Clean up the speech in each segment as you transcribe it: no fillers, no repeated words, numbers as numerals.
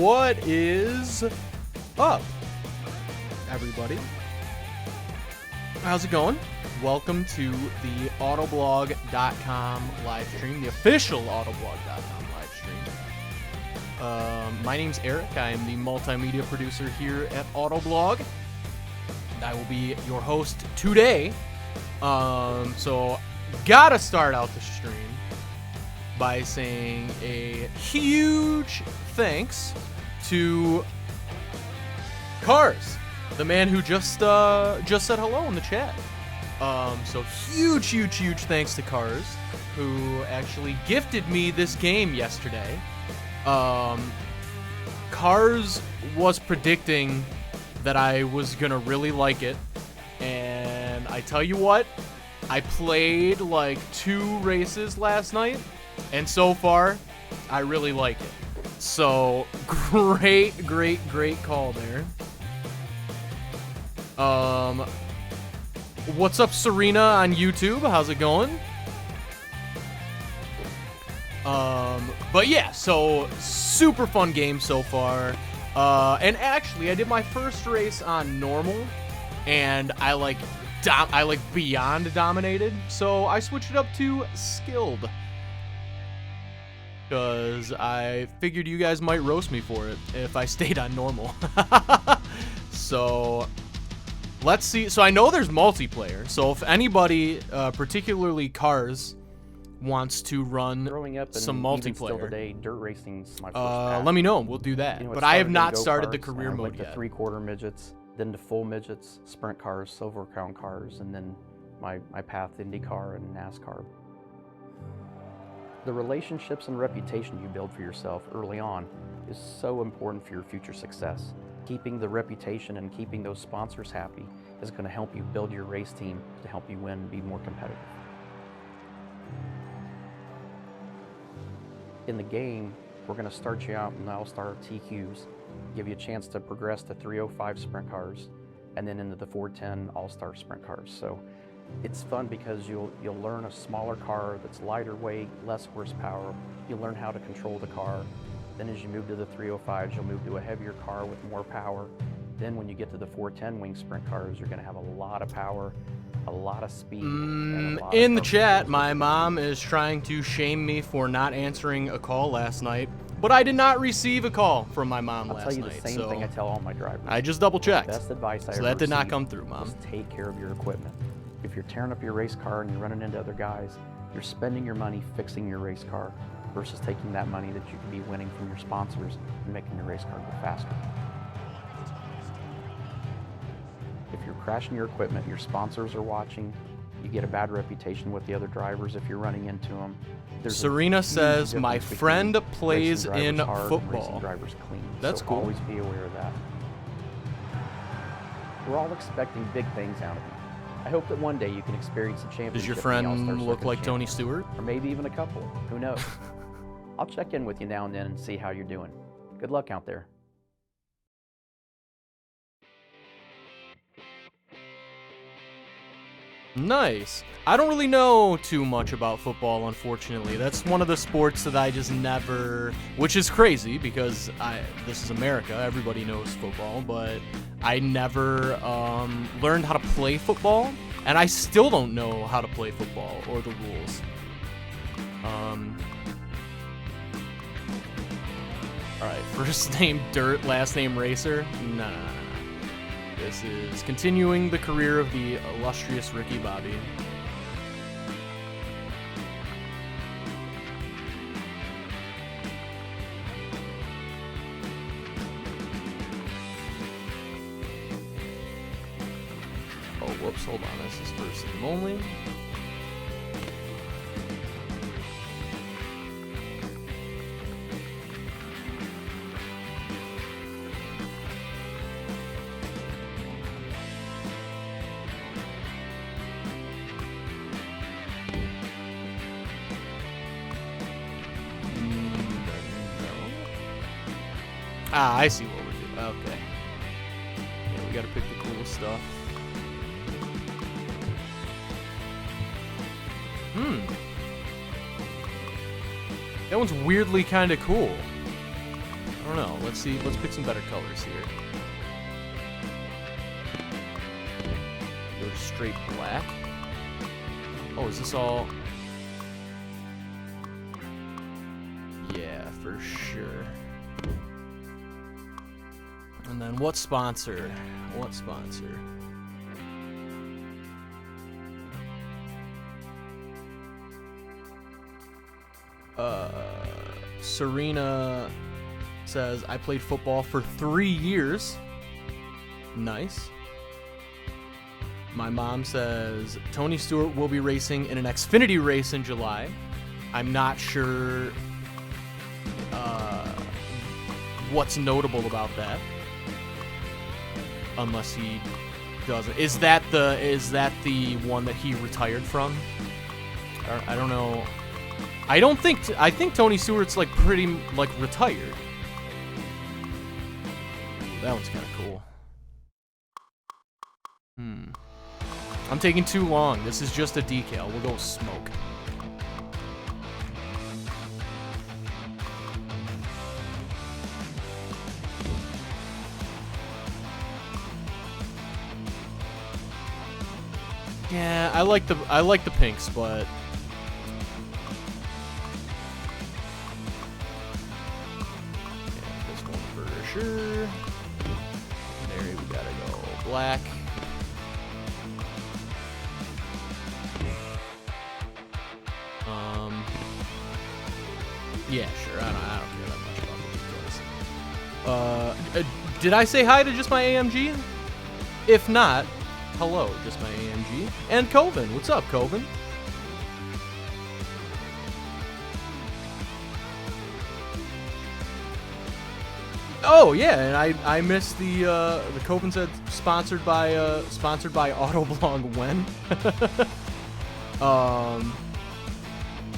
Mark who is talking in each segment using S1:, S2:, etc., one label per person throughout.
S1: What is up, everybody? How's it going? Welcome to the Autoblog.com live stream, the official Autoblog.com live stream. My name's Eric. I am the multimedia producer here at Autoblog. And I will be your host today. So gotta start out the stream by saying a huge thanks to Cars, the man who just said hello in the chat. So huge thanks to Cars, who actually gifted me this game yesterday. Cars was predicting that I was gonna really like it, and I tell you what, I played like 2 races last night, and so far, I really like it. So, great call there. What's up, Serena on YouTube? How's it going? But yeah, so super fun game so far. And actually, I did my first race on normal, and I like beyond dominated. So I switched it up to skilled, because I figured you guys might roast me for it if I stayed on normal. So let's see. So I know there's multiplayer. So if anybody, particularly Cars, wants to run some multiplayer,
S2: today, dirt racing's my first
S1: let me know. We'll do that.
S2: You know,
S1: but I have not
S2: go
S1: started the
S2: cars,
S1: career
S2: I
S1: mode
S2: went
S1: yet.
S2: to 3/4 midgets, then to full midgets, sprint cars, silver crown cars, and then my path to IndyCar and NASCAR. The relationships and reputation you build for yourself early on is so important for your future success. Keeping the reputation and keeping those sponsors happy is going to help you build your race team to help you win and be more competitive. In the game, we're going to start you out in the All-Star TQs, give you a chance to progress to 305 sprint cars, and then into the 410 All-Star sprint cars. So it's fun because you'll learn a smaller car that's lighter weight, less horsepower. You'll learn how to control the car. Then as you move to the 305s, you'll move to a heavier car with more power. Then when you get to the 410 wing sprint cars, you're going to have a lot of power, a lot of speed.
S1: In the chat, my mom is trying to shame me for not answering a call last night, but I did not receive a call from my mom last night.
S2: I'll tell you the same thing I tell all my drivers.
S1: I just double checked.
S2: Best advice I
S1: so
S2: ever
S1: that did not
S2: received
S1: come through, Mom.
S2: is take care of your equipment. If you're tearing up your race car and you're running into other guys, you're spending your money fixing your race car versus taking that money that you could be winning from your sponsors and making your race car go faster. If you're crashing your equipment, your sponsors are watching, you get a bad reputation with the other drivers if you're running into them.
S1: Serena says, my friend plays in
S2: hard
S1: football.
S2: And racing drivers clean.
S1: That's
S2: so
S1: cool.
S2: Always be aware of that. We're all expecting big things out of you. I hope that one day you can experience a championship.
S1: Does your
S2: in the
S1: friend
S2: All-Star
S1: look
S2: Circuit
S1: like Tony
S2: Championship.
S1: Stewart?
S2: Or maybe even a couple. Who knows? I'll check in with you now and then and see how you're doing. Good luck out there.
S1: Nice. I don't really know too much about football, unfortunately. That's one of the sports that I just never, which is crazy because this is America, everybody knows football, but I never learned how to play football, and I still don't know how to play football or the rules. Alright, first name Dirt, last name Racer? Nah. This is continuing the career of the illustrious Ricky Bobby. Oh, whoops, hold on. This is first name only. Ah, I see what we're doing. Okay. Yeah, we gotta pick the cool stuff. That one's weirdly kind of cool. I don't know. Let's see. Let's pick some better colors here. Go to straight black. Oh, is this all? Yeah, for sure. And then what sponsor? What sponsor? Serena says, I played football for 3 years. Nice. My mom says, Tony Stewart will be racing in an Xfinity race in July. I'm not sure what's notable about that. Unless he doesn't. Is that the one that he retired from? I don't know. I think Tony Stewart's like pretty like retired. Ooh, that one's kind of cool. I'm taking too long. This is just a decal. We'll go with smoke. Yeah, I like the pinks, but yeah, this one for sure. There we gotta go black. Yeah, sure. I don't care that much about the details. Did I say hi to just my AMG? If not, hello, just my AMG. And Coven. What's up, Coven? Oh yeah, and I missed the Coven said sponsored by Autoblog when.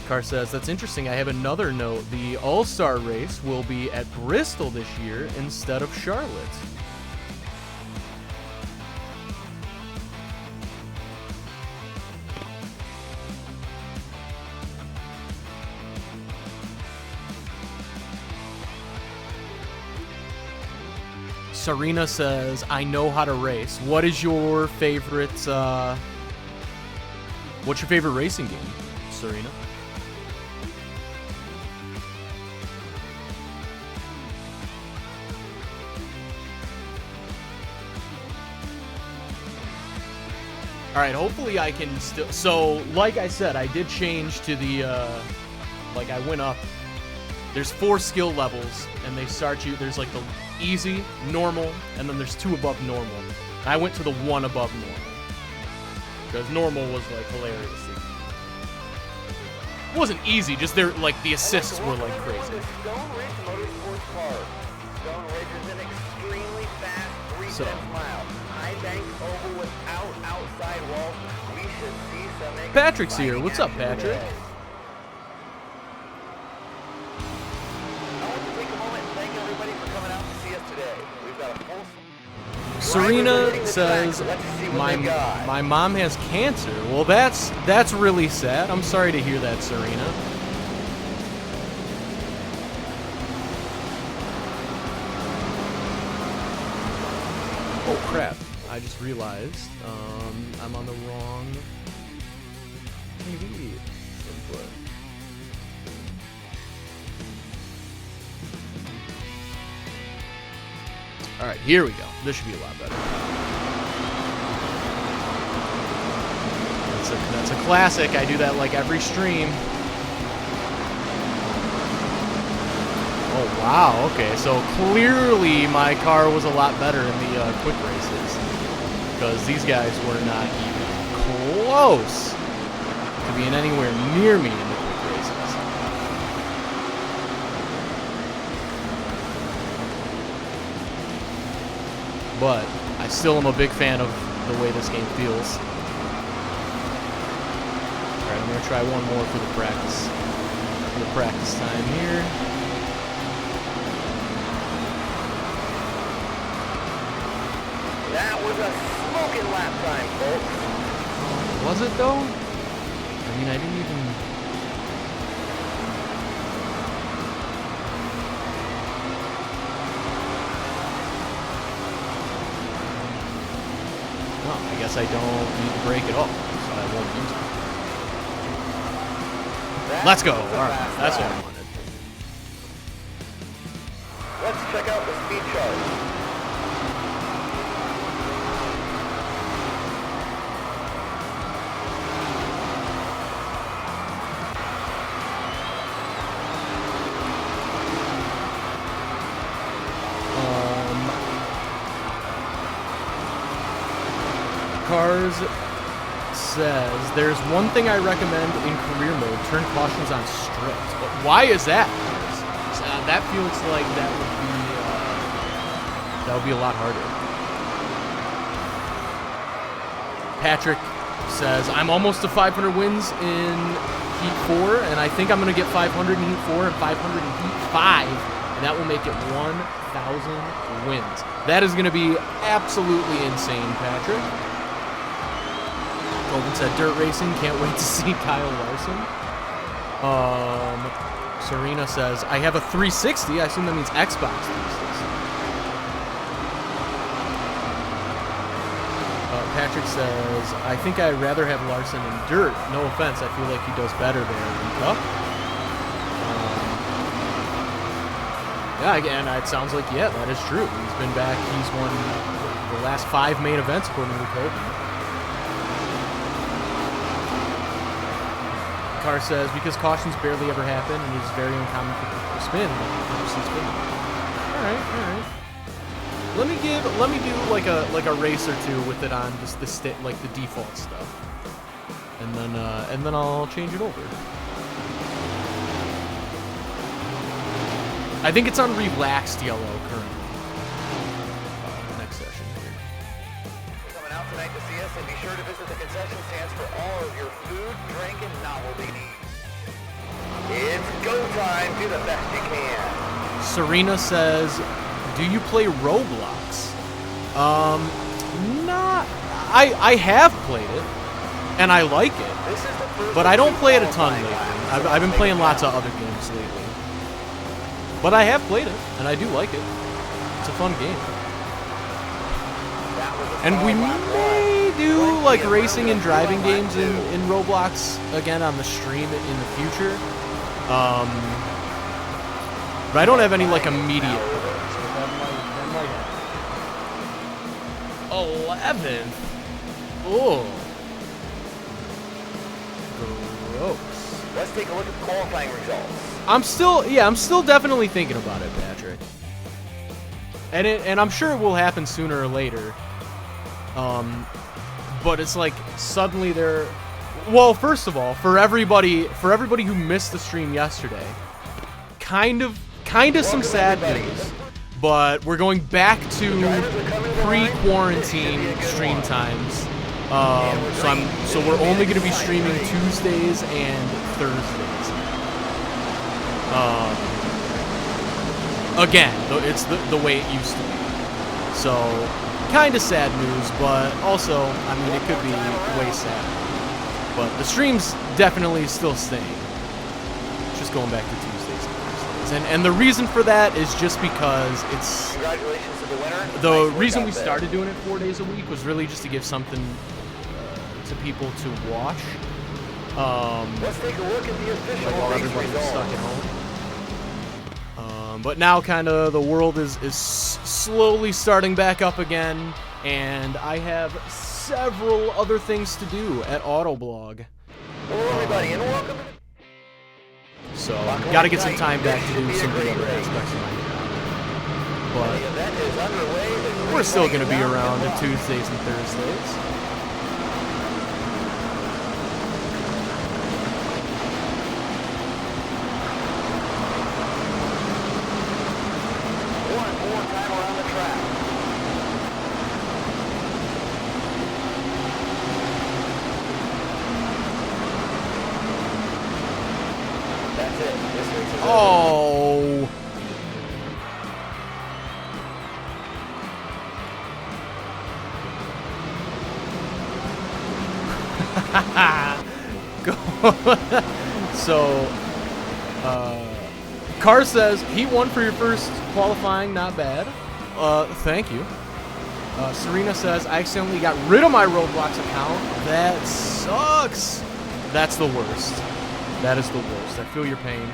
S1: Car says, that's interesting. I have another note. The All-Star race will be at Bristol this year instead of Charlotte. Serena says, I know how to race. What is your favorite, what's your favorite racing game, Serena? All right, hopefully I can still... So, like I said, I did change to the, like I went up. There's 4 skill levels, and they start you... There's like the easy, normal, and then there's 2 above normal. I went to the 1 above normal. Because normal was like hilarious. It wasn't easy, just there, like the assists were like crazy.
S3: Stone Ridge Motorsports car. Stone Ridge is an extremely fast 3/10 mile. High bank oval without outside walls. We should see some.
S1: Patrick's here. What's up, Patrick?
S3: I want to take a moment and thank everybody for coming out to see us today. We've got a full.
S1: Serena says, my mom has cancer. Well, that's really sad. I'm sorry to hear that, Serena. Oh, crap. I just realized I'm on the wrong TV input. All right, here we go. This should be a lot better. That's a classic. I do that like every stream. Oh, wow. Okay, so clearly my car was a lot better in the quick races. Because these guys were not even close to being anywhere near me in the quick races. But I still am a big fan of the way this game feels. Alright, I'm going to try one more for the practice. For the practice time here.
S3: That was a smoking lap time, folks.
S1: Was it though? I mean, I didn't even... I guess I don't need to break it off, so I won't use it. Let's go. All right, that's what I wanted.
S3: Let's check out the speed chart.
S1: Cars says, there's one thing I recommend in career mode, turn cautions on strict. But why is that? That feels like that would be a lot harder. Patrick says, I'm almost to 500 wins in Heat 4, and I think I'm going to get 500 in Heat 4 and 500 in Heat 5, and that will make it 1,000 wins. That is going to be absolutely insane, Patrick. Colvin said, dirt racing, can't wait to see Kyle Larson. Serena says, I have a 360. I assume that means Xbox 360. Patrick says, I think I'd rather have Larson in dirt. No offense, I feel like he does better there than Cup. Yeah, again, it sounds like, yeah, that is true. He's been back. He's won the last 5 main events, according to Colvin. Car says, because cautions barely ever happen, and it is very uncommon for people to spin. All right. Let me do like a race or two with it on just the the default stuff, and then I'll change it over. I think it's on relaxed yellow currently. Next session here.
S3: Coming out tonight to see us, and be sure to visit the concession stands for all of your food, drink, and novelty needs. It's go time. Do the best you can.
S1: Serena says, do you play Roblox? Not. I have played it, and I like it, but I don't play it a ton lately. I've been playing lots of other games lately. But I have played it, and I do like it. It's a fun game. And we may do like racing and driving games in Roblox again on the stream in the future. But I don't have any like immediate plans. But that might happen. 11th? Oh. Gross.
S3: Let's take a look at the qualifying results.
S1: I'm still definitely thinking about it, Patrick. And I'm sure it will happen sooner or later. But it's like suddenly they're, well, first of all, for everybody who missed the stream yesterday, kind of some sad news. But we're going back to pre-quarantine stream times. So we're only going to be streaming Tuesdays and Thursdays. Again, it's the way it used to be. So, kind of sad news, but also, I mean, it could be way sadder. But the stream's definitely still staying. Just going back to Tuesdays and Thursdays. And the reason for that is just because it's...
S3: Congratulations to the winner.
S1: The reason we started doing it 4 days a week was really just to give something to people to watch.
S3: Let's take a look at the official
S1: while
S3: race
S1: everybody was
S3: results.
S1: stuck at home. But now kind of the world is slowly starting back up again, and I have several other things to do at Autoblog.
S3: Hello everybody and welcome.
S1: So got to get some time back to do some of the other aspects of my job.
S3: The event is underway.
S1: But we're still going to be around on Tuesdays and Thursdays. Oh. So, Car says, Heat 1 for your first qualifying, not bad. Thank you. Serena says, I accidentally got rid of my Roblox account. That sucks. That's the worst. That is the worst. I feel your pain.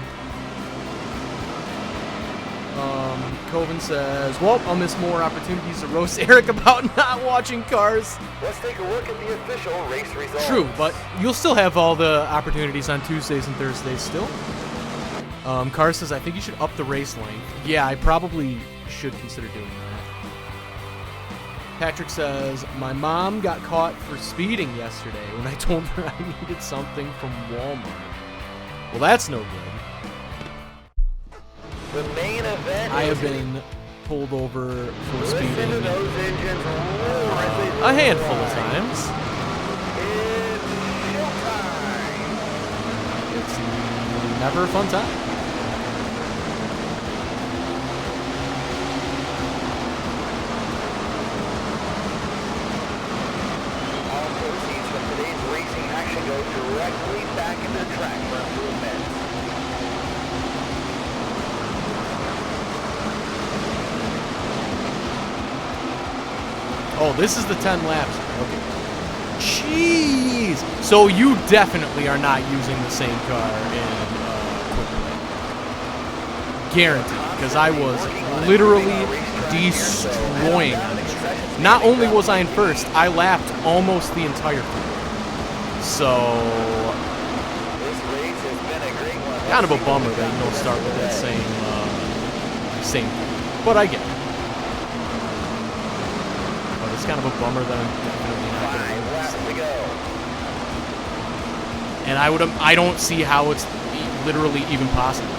S1: Coven says, well, I'll miss more opportunities to roast Eric about not watching cars.
S3: Let's take a look at the official race results.
S1: True, but you'll still have all the opportunities on Tuesdays and Thursdays still. Cars says, I think you should up the race length. Yeah, I probably should consider doing that. Patrick says, my mom got caught for speeding yesterday when I told her I needed something from Walmart. Well, that's no good.
S3: The main event.
S1: I have been pulled over for speeding
S3: Listen to those engines roar as they
S1: a handful of times.
S3: It's showtime.
S1: It's never a fun time.
S3: All proceeds from today's racing action go directly back into the track for improvement.
S1: Oh, this is the 10 laps. Okay. Jeez. So you definitely are not using the same car in Quick Play. Guaranteed, because I was literally destroying on this track. Not only was I in first, I lapped almost the entire field. So,
S3: This race has been a great one.
S1: kind of a bummer that you don't start with that same. But I get it. It's kind of a bummer that I'm definitely not going to win this thing. And I don't see how it's literally even possible.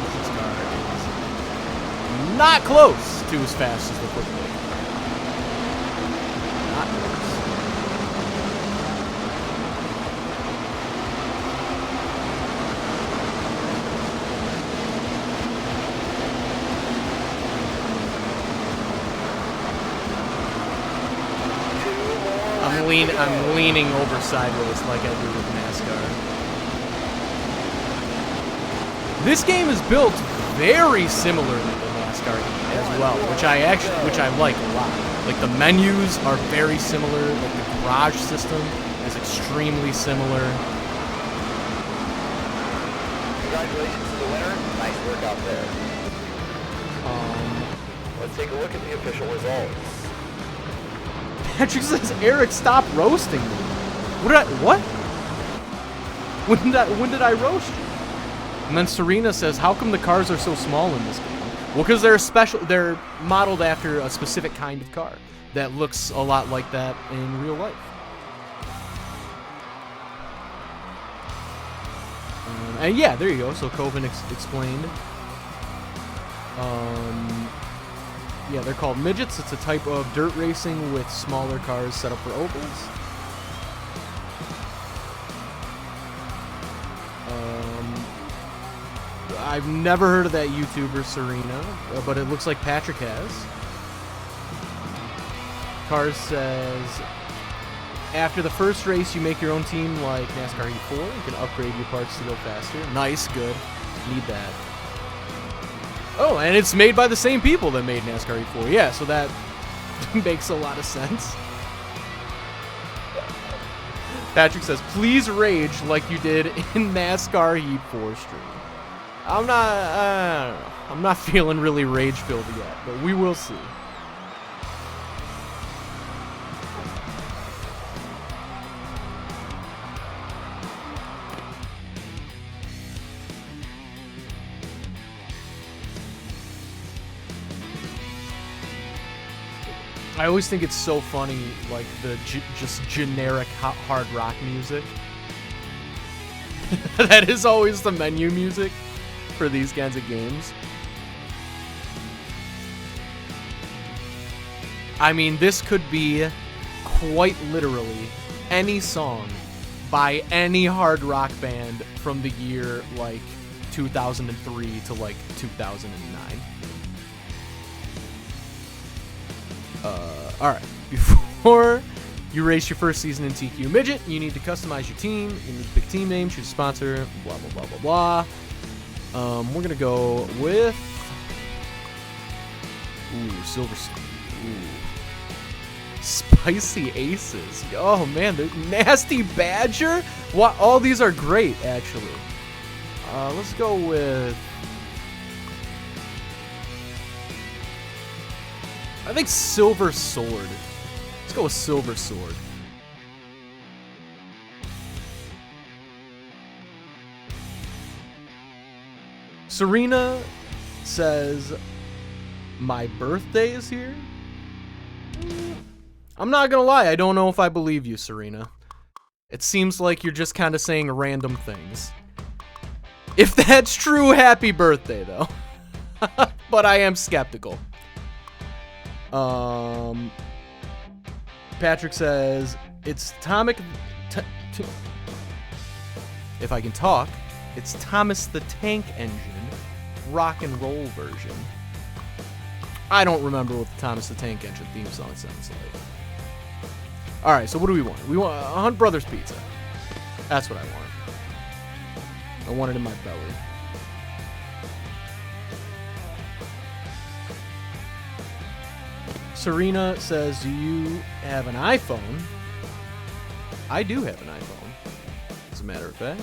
S1: This car is not close to as fast as the Quick Play. Not close. I'm leaning over sideways like I do with NASCAR. This game is built very similarly to NASCAR as well, which I like a lot. Like the menus are very similar. Like the garage system is extremely similar.
S3: Congratulations to the winner. Nice work out there. Let's take a look at the official results.
S1: Patrick says, Eric, stop roasting me. What? When did I roast you? And then Serena says, how come the cars are so small in this game? Well, because they're modeled after a specific kind of car that looks a lot like that in real life. And yeah, there you go. So Coven explained. Yeah, they're called midgets. It's a type of dirt racing with smaller cars set up for ovals. I've never heard of that YouTuber, Serena, but it looks like Patrick has. Cars says, after the first race, you make your own team like NASCAR E4. You can upgrade your parts to go faster. Nice, good. Need that. Oh, and it's made by the same people that made NASCAR E4. Yeah, so that makes a lot of sense. Patrick says, please rage like you did in NASCAR Heat 4 stream. I'm not feeling really rage-filled yet, but we will see. I always think it's so funny, like the just generic hard rock music. That is always the menu music for these kinds of games. I mean, this could be quite literally any song by any hard rock band from the year like 2003 to like 2009. Alright, before you race your first season in TQ Midget, you need to customize your team, you need to pick a team name, choose a sponsor, blah, blah, blah, blah, blah. We're gonna go with Ooh, Silver. Ooh. Spicy Aces. Oh man, the Nasty Badger. What? All these are great, actually. Let's go with. I think Silver Sword. Let's go with Silver Sword. Serena says, my birthday is here? I'm not gonna lie, I don't know if I believe you, Serena. It seems like you're just kind of saying random things. If that's true, happy birthday, though. But I am skeptical. Patrick says, it's Tomic... if I can talk, it's Thomas the Tank Engine rock and roll version. I don't remember what the Thomas the Tank Engine theme song sounds like. Alright, so what do we want? We want Hunt Brothers Pizza. That's what I want. I want it in my belly. Serena says, do you have an iPhone? I do have an iPhone, as a matter of fact.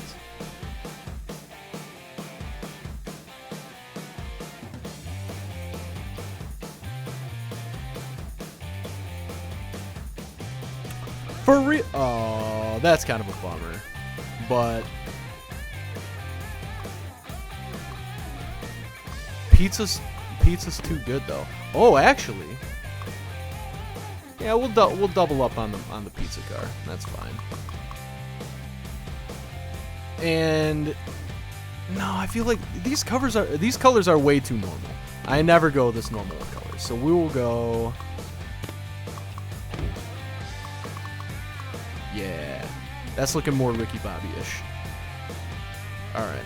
S1: For real? Oh, that's kind of a bummer. But pizza's too good though. Oh, actually, yeah, we'll double up on the pizza car. That's fine. And no, I feel like these colors are way too normal. I never go this normal with colors, so we will go. Yeah, that's looking more Ricky Bobby-ish. All right.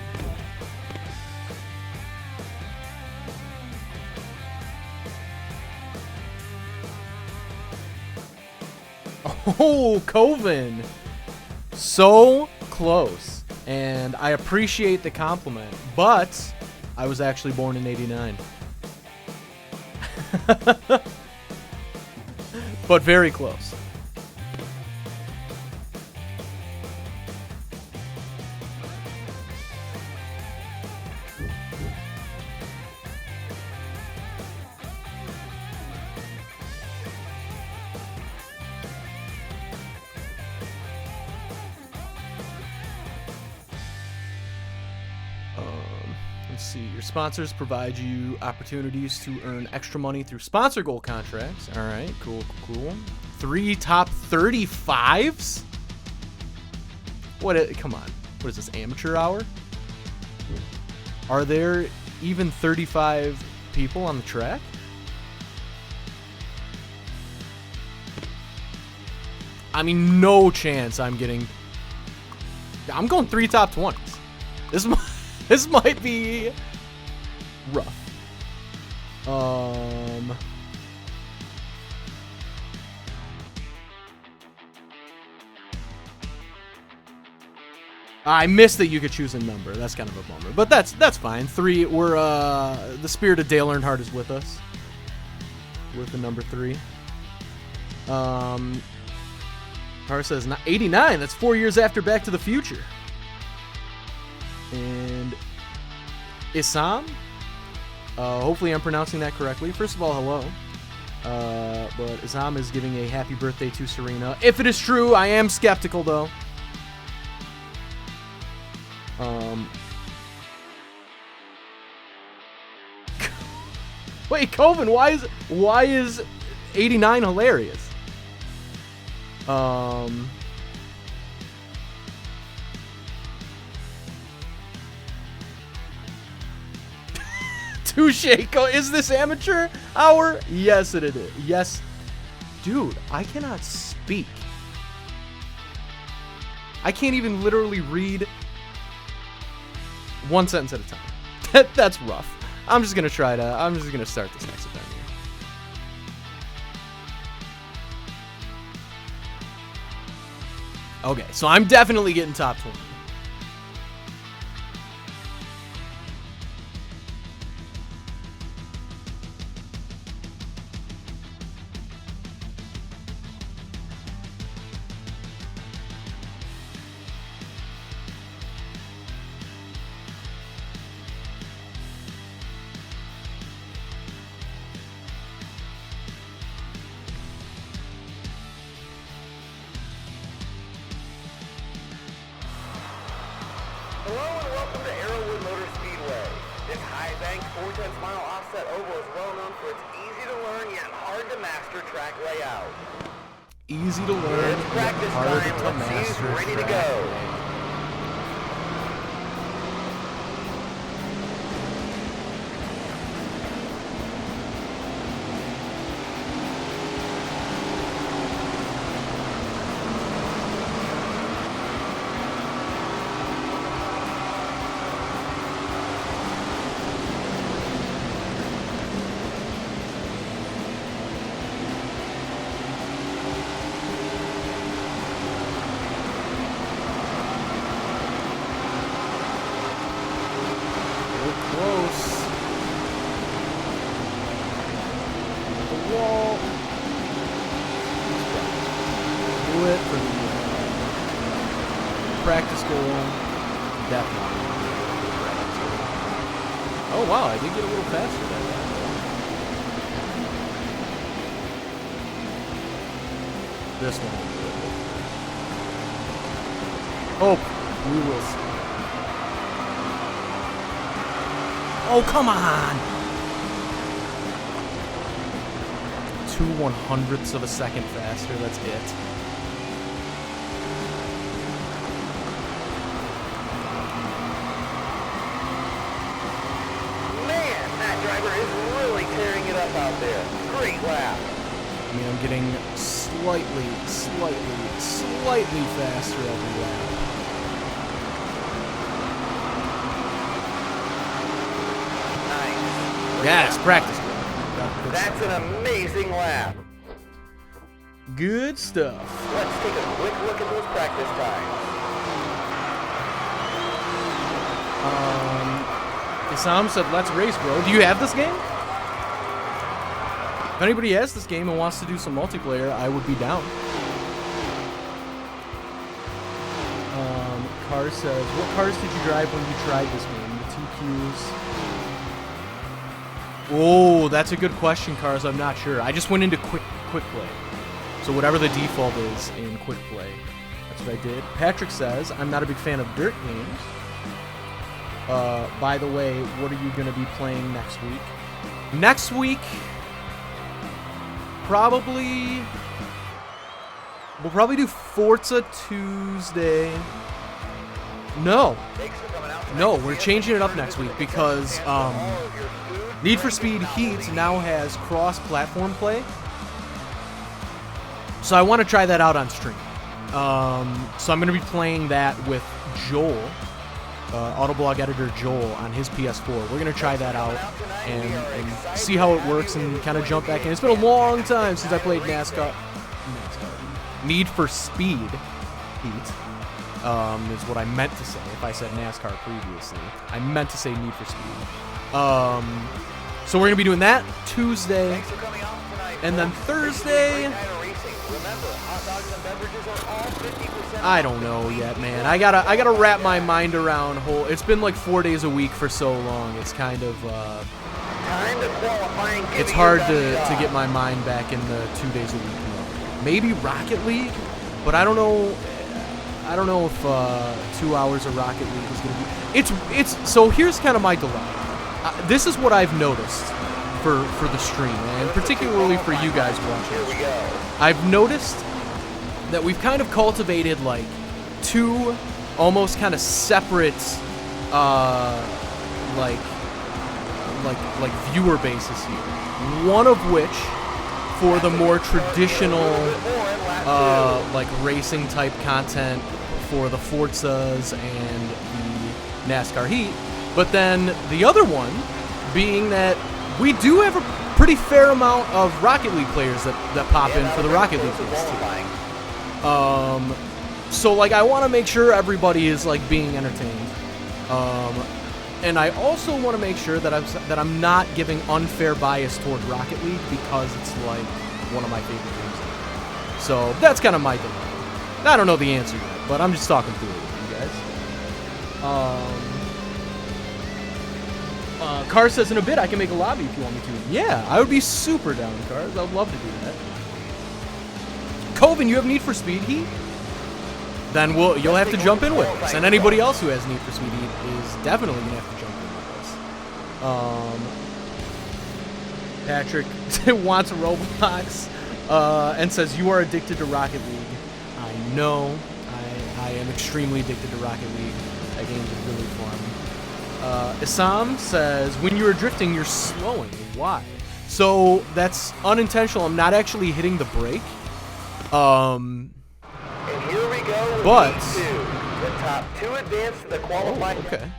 S1: Oh, Coven. So close. And I appreciate the compliment, but I was actually born in '89. But very close. Let's see. Your sponsors provide you opportunities to earn extra money through sponsor goal contracts. All right, cool. 3 top 35s? Come on. What is this, amateur hour? Are there even 35 people on the track? I mean, no chance I'm going 3 top 20s. This might be rough. I missed that you could choose a number. That's kind of a bummer, but that's fine. 3. We're the spirit of Dale Earnhardt is with us. With the number 3. Car says 89. That's 4 years after Back to the Future. And Isam, hopefully I'm pronouncing that correctly. First of all, hello. But Isam is giving a happy birthday to Serena. If it is true, I am skeptical though. Wait, Coven, why is 89 hilarious? Touche. Is this amateur hour? Yes, it is. Yes. Dude, I cannot speak. I can't even literally read one sentence at a time. That's rough. I'm just gonna start this next event here. Okay, so I'm definitely getting top 20.
S3: Hello and welcome to Arrowwood Motor Speedway. This high-bank 4/10-mile offset oval is well known for its easy-to-learn yet hard-to-master track layout.
S1: Easy to learn,
S3: It's practice
S1: hard
S3: time.
S1: to
S3: Let's see
S1: master.
S3: who's ready to
S1: track.
S3: go.
S1: Close. The wall. Do it for the practice goal. Definitely. Oh wow, I did get a little faster than that. This one will do it. Oh, we will see. Oh, come on! 2/100ths of a second faster, that's it.
S3: Man, that driver is really tearing it up out there. Great lap.
S1: I mean, I'm getting slightly faster every lap.
S3: Nice.
S1: Yes, practice.
S3: That's an amazing lap.
S1: Good stuff.
S3: Let's take a quick look at those practice times.
S1: Isam said, let's race, bro. Do you have this game? If anybody has this game and wants to do some multiplayer, I would be down. Car says, what cars did you drive when you tried this game? The TQs. Oh, that's a good question, Cars. I'm not sure. I just went into quick play. So whatever the default is in quick play, that's what I did. Patrick says, I'm not a big fan of dirt games. By the way, what are you going to be playing next week? Next week, we'll probably do Forza Tuesday. No, we're changing it up next week because Need for Speed Heat now has cross-platform play. So I want to try that out on stream. So I'm going to be playing that with Joel, Autoblog editor Joel, on his PS4. We're going to try that out and see how it works and kind of jump back in. It's been a long time since I played NASCAR. Need for Speed Heat is what I meant to say. If I said NASCAR previously, I meant to say Need for Speed. So we're going to be doing that Tuesday, and then Thursday, I don't know yet, man. I gotta wrap my mind around it's been like 4 days a week for so long. It's kind of it's hard to get my mind back in the 2 days a week mode. Maybe Rocket League, but I don't know. I don't know if 2 hours of Rocket League is gonna be. It's so here's kind of my dilemma. This is what I've noticed for the stream, and particularly for you guys watching. I've noticed that we've kind of cultivated like two almost kind of separate like viewer bases here. One of which for the more traditional like racing type content for the Forzas and the NASCAR Heat. But then the other one being that we do have a pretty fair amount of Rocket League players that pop in for the Rocket League games too. So like I want to make sure everybody is like being entertained. And I also want to make sure that I'm not giving unfair bias toward Rocket League because it's like one of my favorite games. So that's kind of my dilemma. I don't know the answer yet, but I'm just talking through it with you guys. Cars says in a bit I can make a lobby if you want me to. Yeah, I would be super down, Cars. I would love to do that. Coven, you have Need for Speed Heat? then you'll have to jump in with us. And anybody else who has Need for Speed Heat is definitely gonna have to jump in with us. Patrick wants Roblox and says you are addicted to Rocket League. I know. I am extremely addicted to Rocket League. That game is really fun. Isam says when you are drifting, you're slowing. Why? So that's unintentional. I'm not actually hitting the brake.
S3: And here we go with
S1: But
S3: the top 2 advance to the qualifying.
S1: Okay.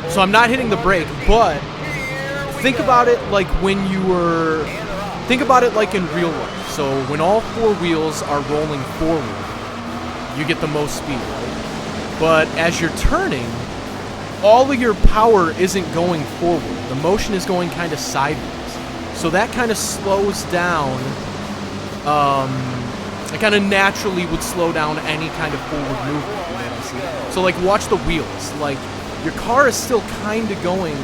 S1: So I'm not hitting the brake, but think about it like when you were. Think about it like in real life. So when all 4 wheels are rolling forward, you get the most speed, right? But as you're turning, all of your power isn't going forward. The motion is going kind of sideways. So that kind of slows down. It kind of naturally would slow down any kind of forward movement. You know what I see? So like watch the wheels. Like your car is still kind of going.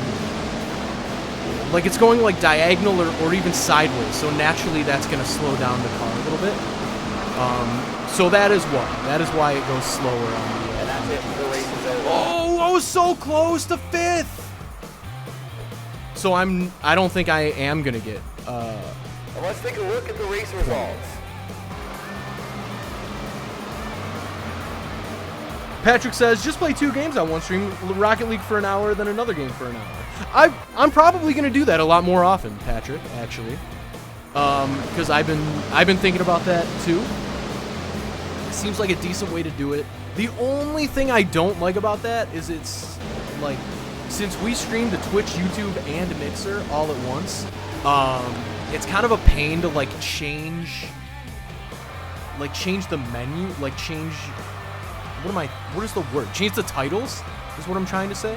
S1: Like it's going like diagonal or even sideways. So naturally that's going to slow down the car a little bit. So that is why. That is why it goes slower on the.
S3: And that's it. The race is over.
S1: Oh, I was so close to 5th. So I don't think I am gonna get.
S3: Well, let's take a look at the race results.
S1: Patrick says, just play 2 games on one stream, Rocket League for an hour, then another game for an hour. I'm probably gonna do that a lot more often, Patrick. Actually, because I've been thinking about that too. It seems like a decent way to do it. The only thing I don't like about that is it's like, since we stream to Twitch, YouTube, and Mixer all at once, it's kind of a pain to like change the menu, like change. What is the word? Change the titles is what I'm trying to say.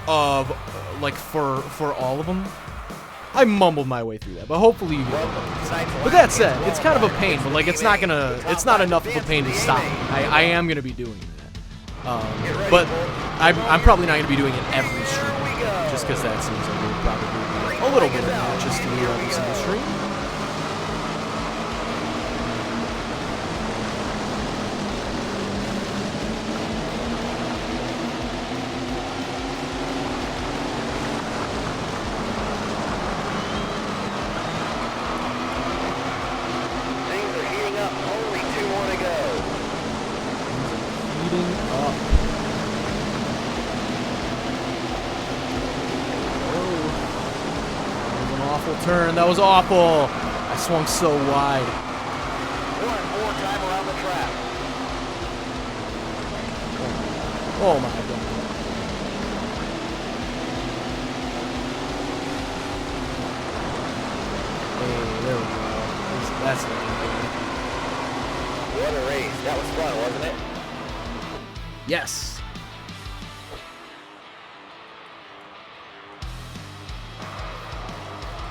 S1: Of like for all of them. I mumbled my way through that, but hopefully you get it. But that said, it's kind of a pain, but like it's not enough of a pain to stop me. I am gonna be doing that. But I'm probably not gonna be doing it every stream, just because that seems like it would probably be a little bit obnoxious to me every single stream. Turn. That was awful. I swung so wide.
S3: One more time around the track.
S1: Oh my god. Hey, there we go. That's it.
S3: What a race. That was fun, wasn't it?
S1: Yes.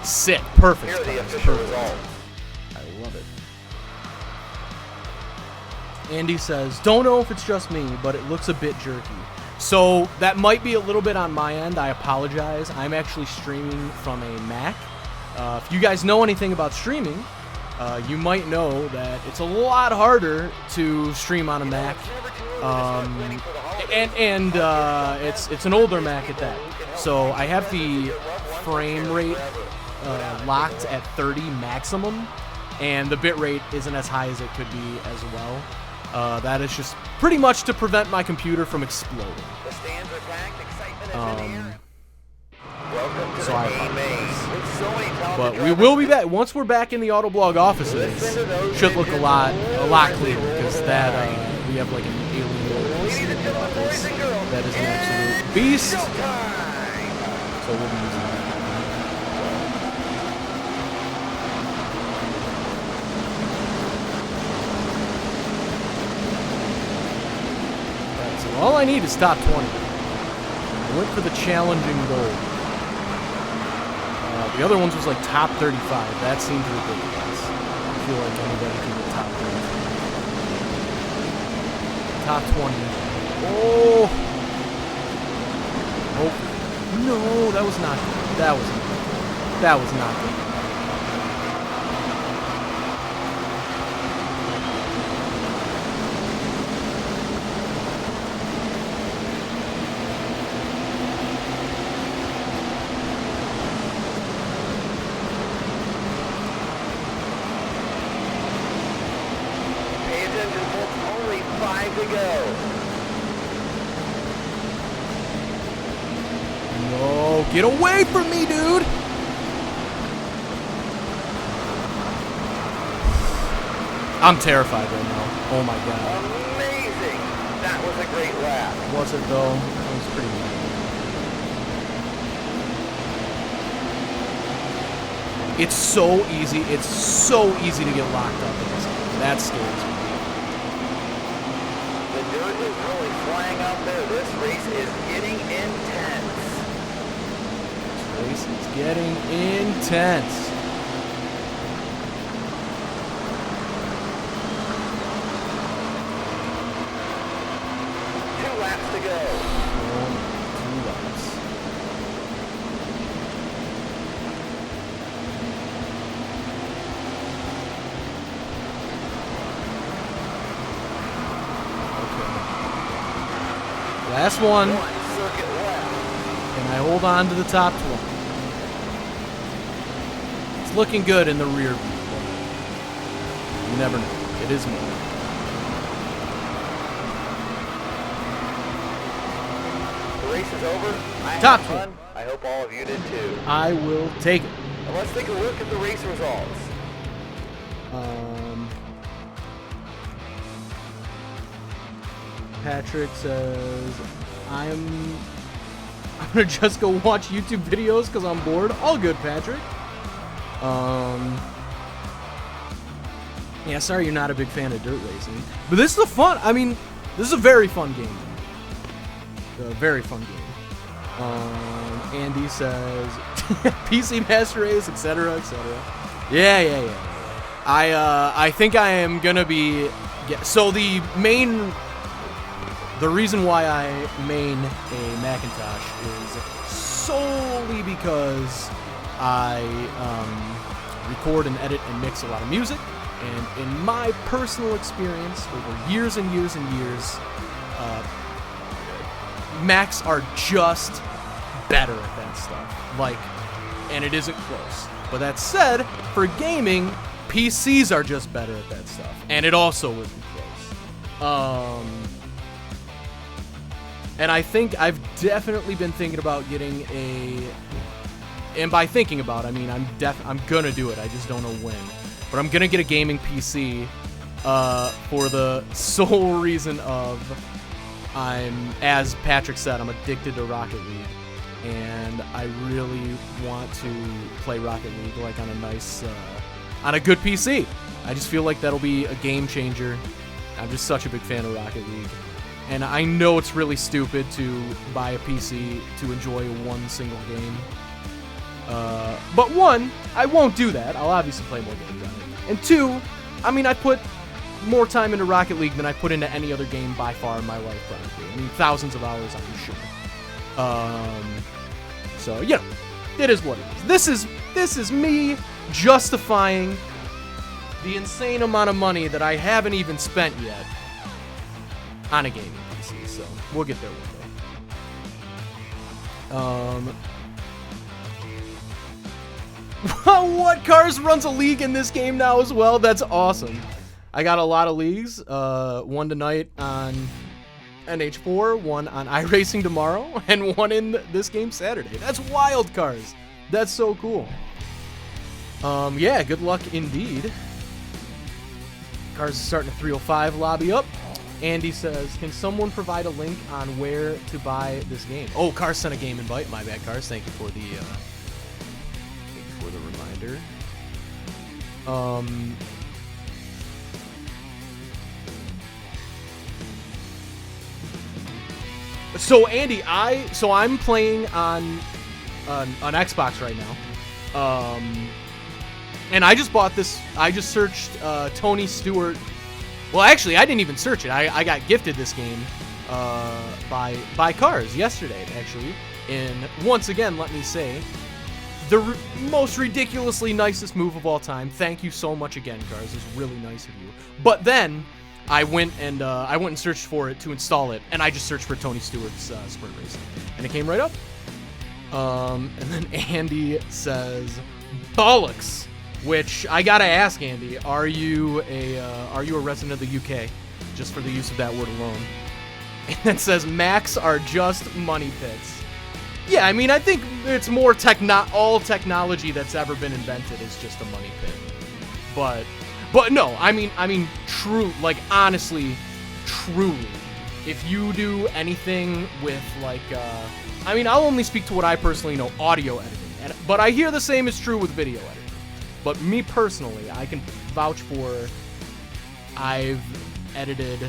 S1: Sick. Perfect.
S3: Here are the official results.
S1: I love it. Andy says, don't know if it's just me, but it looks a bit jerky. So that might be a little bit on my end. I apologize. I'm actually streaming from a Mac. If you guys know anything about streaming, you might know that it's a lot harder to stream on a Mac. It's an older Mac at that. So I have the frame rate locked at 30 maximum, and the bit rate isn't as high as it could be as well. That is just pretty much to prevent my computer from exploding.
S3: The stands are packed, excitement is in the air. Welcome to
S1: So
S3: the main base. With so many talented
S1: But we
S3: drivers.
S1: will be back once we're back in the Autoblog offices. Should look a lot cleaner, because that we have like an alien
S3: Ladies and gentlemen, boys and girls,
S1: that is an absolute beast. So
S3: showtime!
S1: we'll be using that. So all I need is top 20. I went for the challenging goal. The other ones was like top 35. That seems ridiculous. I feel like anybody can get top 35. Top 20. Oh! Oh. No, that was not good. That was not good.
S3: to go.
S1: No, get away from me, dude! I'm terrified right now. Oh my god.
S3: Amazing. That was a great lap.
S1: Was it though? It was pretty good. It's so easy. It's so easy to get locked up in this game. That scares me.
S3: The dirt is really flying out there. This race is getting intense.
S1: This race is getting intense.
S3: Laps to go.
S1: 2 laps. Okay. Last one.
S3: Circuit left.
S1: And I hold on to the top 20. It's looking good in the rear view, but you never know. It is me.
S3: Race is over. I
S1: Top
S3: had fun. I hope all of you did too.
S1: I will take it.
S3: Now let's take a look at the race results.
S1: Patrick says, I'm gonna just go watch YouTube videos because I'm bored. All good, Patrick. Yeah, sorry you're not a big fan of dirt racing, but this is a fun. I mean, this is a very fun game. A very fun game. Andy says PC Master Race, etc., etc. Yeah. I think I am gonna be. So the reason why I main a Macintosh is solely because I record and edit and mix a lot of music, and in my personal experience over years and years and years, Macs are just better at that stuff. And it isn't close. But that said, for gaming, PCs are just better at that stuff. And it also isn't close. And I think I've definitely been thinking about getting and by thinking about, I mean, I'm gonna do it. I just don't know when. But I'm gonna get a gaming PC for the sole reason of as Patrick said, I'm addicted to Rocket League, and I really want to play Rocket League on a good PC. I just feel like that'll be a game changer. I'm just such a big fan of Rocket League, and I know it's really stupid to buy a PC to enjoy one single game. But one, I won't do that. I'll obviously play more games on it. And two, I mean, I put more time into Rocket League than I put into any other game by far in my life, probably. I mean, thousands of hours, I'm sure. So, you know, it is what it is. This is me justifying the insane amount of money that I haven't even spent yet on a gaming PC. So, we'll get there one day. What Cars runs a league in this game now as well? That's awesome. I got a lot of leagues. One tonight on NH4, one on iRacing tomorrow, and one in this game Saturday. That's wild, Cars. That's so cool. Yeah, good luck indeed. Cars is starting a 305 lobby up. Andy says, can someone provide a link on where to buy this game? Oh, Cars sent a game invite. My bad, Cars. Thank you for the reminder. So Andy, I'm playing on Xbox right now, and I just bought this. I just searched Tony Stewart. Well, actually, I didn't even search it. I got gifted this game by Cars yesterday, actually. And once again, let me say, the most ridiculously nicest move of all time. Thank you so much again, Cars. It's really nice of you. But then I went and searched for it to install it, and I just searched for Tony Stewart's sprint racing, and it came right up. And then Andy says, "Bollocks," which I gotta ask Andy, are you a resident of the UK? just for the use of that word alone. And it says Macs are just money pits. Yeah, I mean, I think it's more all technology that's ever been invented is just a money pit. But no, I mean, true, like honestly, truly, if you do anything with like, I mean, I'll only speak to what I personally know, audio editing, but I hear the same is true with video editing. But me personally, I can vouch for, I've edited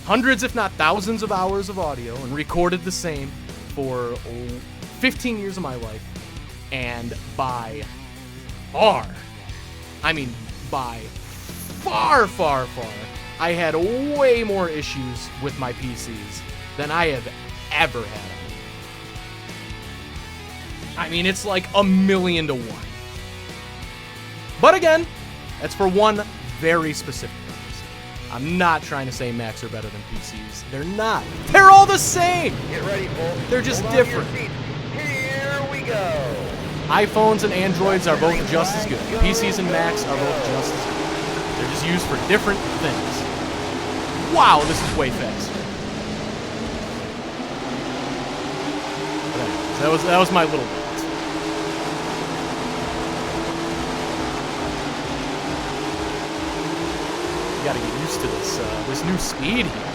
S1: hundreds, if not thousands of hours of audio and recorded the same for 15 years of my life. And by far, I mean by far, I had way more issues with my PCs than I have ever had. I mean, it's like 1,000,000 to 1. But again, that's for one very specific purpose. I'm not trying to say Macs are better than PCs. They're not. They're all the same.
S3: Get ready, folks.
S1: They're just
S3: Hold on to your
S1: different.
S3: seats. Here we go.
S1: iPhones and Androids are both just as good. PCs and Macs are both just as good. They're just used for different things. Wow, this is way fast. That was my little bit. Gotta get used to this new speed here.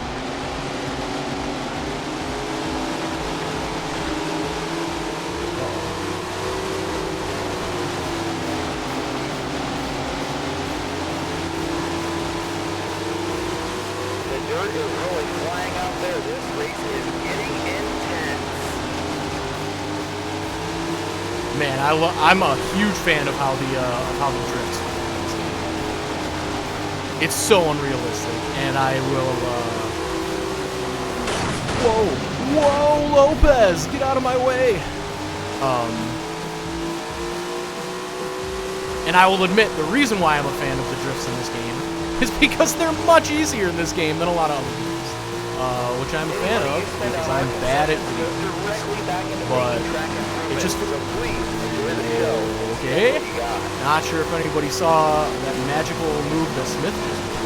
S3: The dirt is really flying out there. This race is getting intense.
S1: Man, I'm a huge fan of how the drifts are in this game. It's so unrealistic, and I will. Whoa, Lopez, get out of my way. And I will admit the reason why I'm a fan of the drifts in this game is because they're much easier in this game than a lot of other games, which I'm a fan of because I'm bad at video games. But it just. Okay. Not sure if anybody saw that magical move that Smith just did.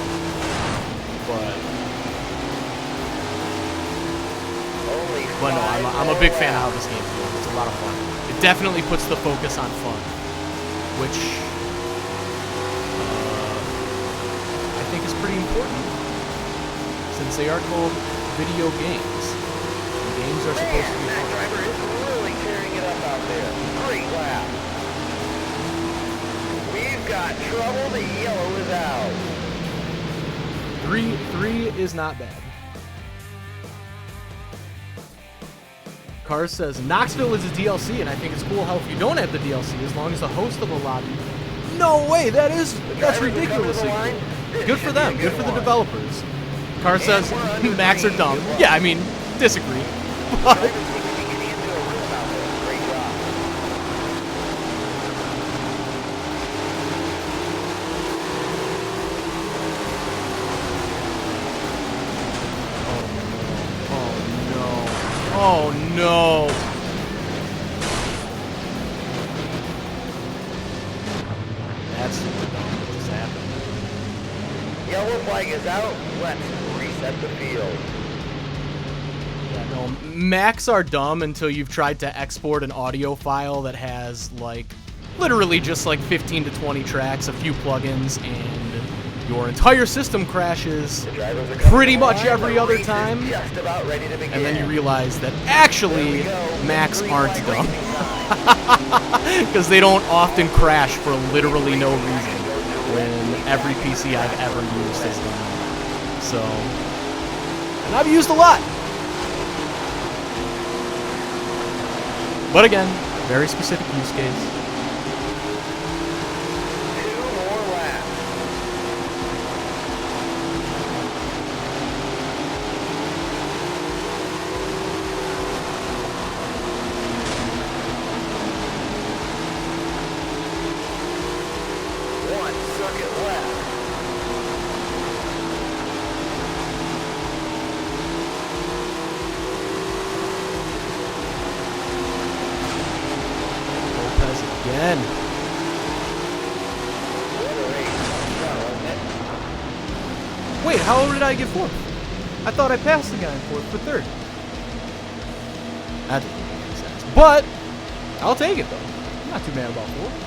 S1: But no, I'm a big fan of how this game feels. It's a lot of fun. It definitely puts the focus on fun, which I think is pretty important since they are called video games. And games are supposed to be
S3: That
S1: fun.
S3: driver is really tearing it up out there. Great lap. We've got trouble. The yellow is out.
S1: Three is not bad. Cars says, Knoxville is a DLC, and I think it's cool how if you don't have the DLC, as long as the host of the lobby... No way, that's ridiculously cool. Good for them, good for the developers. Car says, Macs are dumb. Yeah, I mean, disagree. But... Oh no! That's super dumb. What just happened?
S3: Yellow flag is out. Let's reset the field.
S1: Yeah, no. Macs are dumb until you've tried to export an audio file that has like literally just like 15 to 20 tracks, a few plugins, and your entire system crashes pretty much every other time, and then you realize that actually Macs aren't dumb because they don't often crash for literally no reason when every PC I've ever used has done that. So, and I've used a lot. But again, very specific use case. Again. Wait, How did I get fourth? I thought I passed the guy in fourth for third. That doesn't make any sense. But I'll take it though. I'm not too mad about fourth.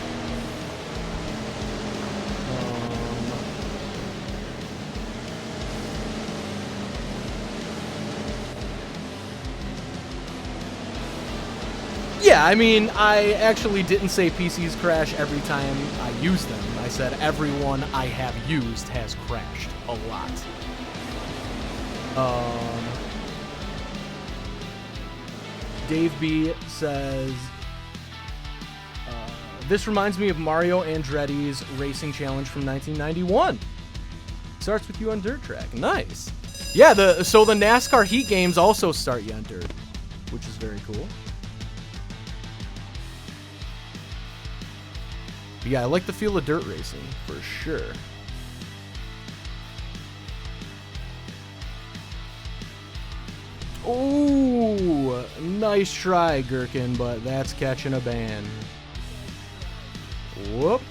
S1: Yeah, I mean, I actually didn't say PCs crash every time I use them. I said everyone I have used has crashed a lot. Dave B says, this reminds me of Mario Andretti's racing challenge from 1991. Starts with you on dirt track. Nice. Yeah, so the NASCAR Heat games also start you on dirt, which is very cool. But yeah, I like the feel of dirt racing, for sure. Oh, nice try, Gherkin, but that's catching a ban. Whoop.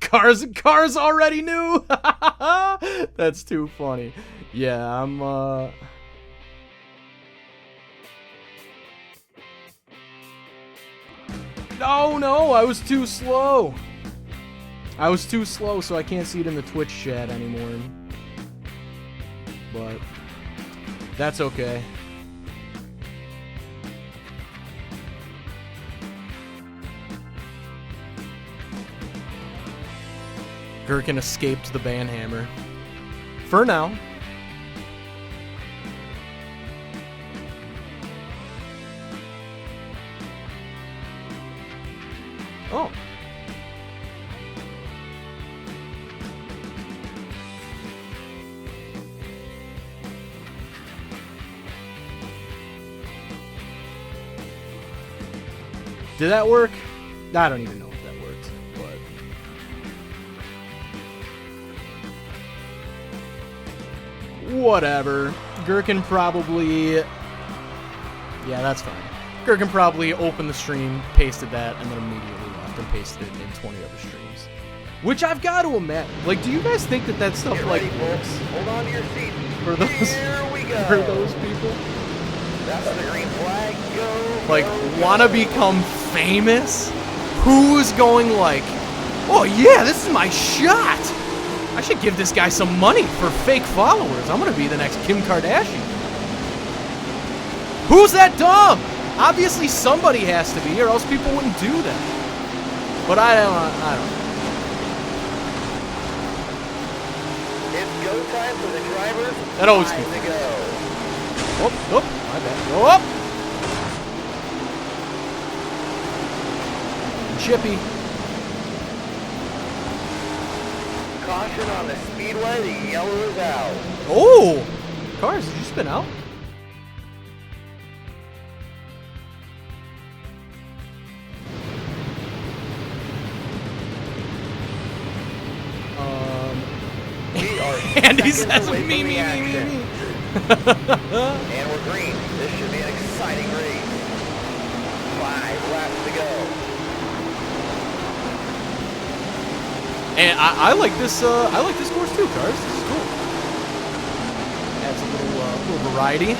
S1: Cars already knew. That's too funny. Yeah, I'm No, I was too slow. So I can't see it in the Twitch chat anymore. But that's okay. Gherkin escaped the banhammer. For now. Oh. Did that work? I don't even know if that worked, but whatever. Gherkin probably, yeah, that's fine. Gherkin probably opened the stream, pasted that, and then immediately left and pasted it in 20 other streams. Which I've got to imagine. Like, do you guys think that stuff like works?
S3: Hold on to your seat.
S1: For those,
S3: Here we go.
S1: for those people?
S3: That's the green flag. Go.
S1: Like, wanna become famous? Who's going like, oh yeah, this is my shot. I should give this guy some money for fake followers. I'm gonna be the next Kim Kardashian. Who's that dumb? Obviously somebody has to be, or else people wouldn't do that. But I don't know.
S3: It's go time for the drivers.
S1: That always
S3: Time
S1: feels
S3: to go.
S1: Oh, my bad. Go up. Chippy.
S3: Caution on the speedway, the yellow is out.
S1: Oh! Cars, did you spin out?
S3: We are
S1: Andy
S3: seconds
S1: says
S3: away from
S1: me.
S3: the action. And we're green. This should be an exciting race. 5 laps to go.
S1: And I like this. I like this course too, Cars. This is cool. Adds a little variety.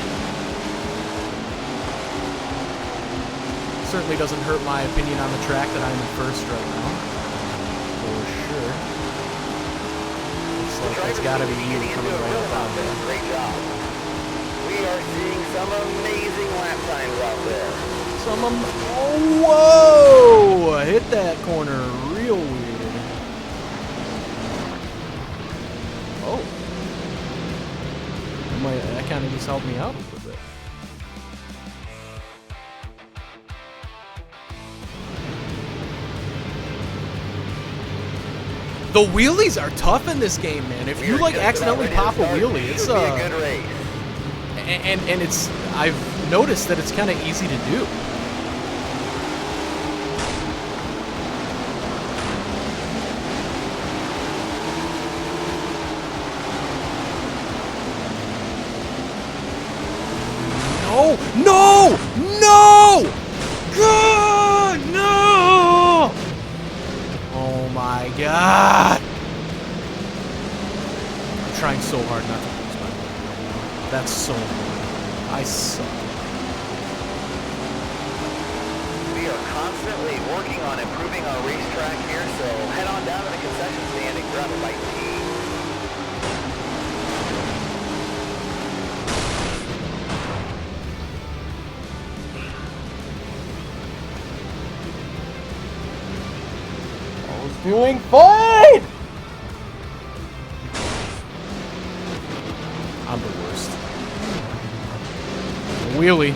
S1: Certainly doesn't hurt my opinion on the track that I'm in first right now, for sure. Looks like it's got to be you coming right up out there.
S3: Great job. We are seeing some amazing lap times out there.
S1: Oh, whoa! Hit that corner real weird. Oh. That kind of just helped me out a little bit. The wheelies are tough in this game, man. If you like accidentally pop a wheelie, it's
S3: a good race.
S1: And it's, I've noticed that it's kind of easy to do. No! God, no! Ah! I'm trying so hard not to lose my way. That's so annoying. I suck.
S3: We are constantly working on improving our racetrack here, so head on down to the concession stand and grab a bite to eat.
S1: Doing fine! I'm the worst. Wheelie.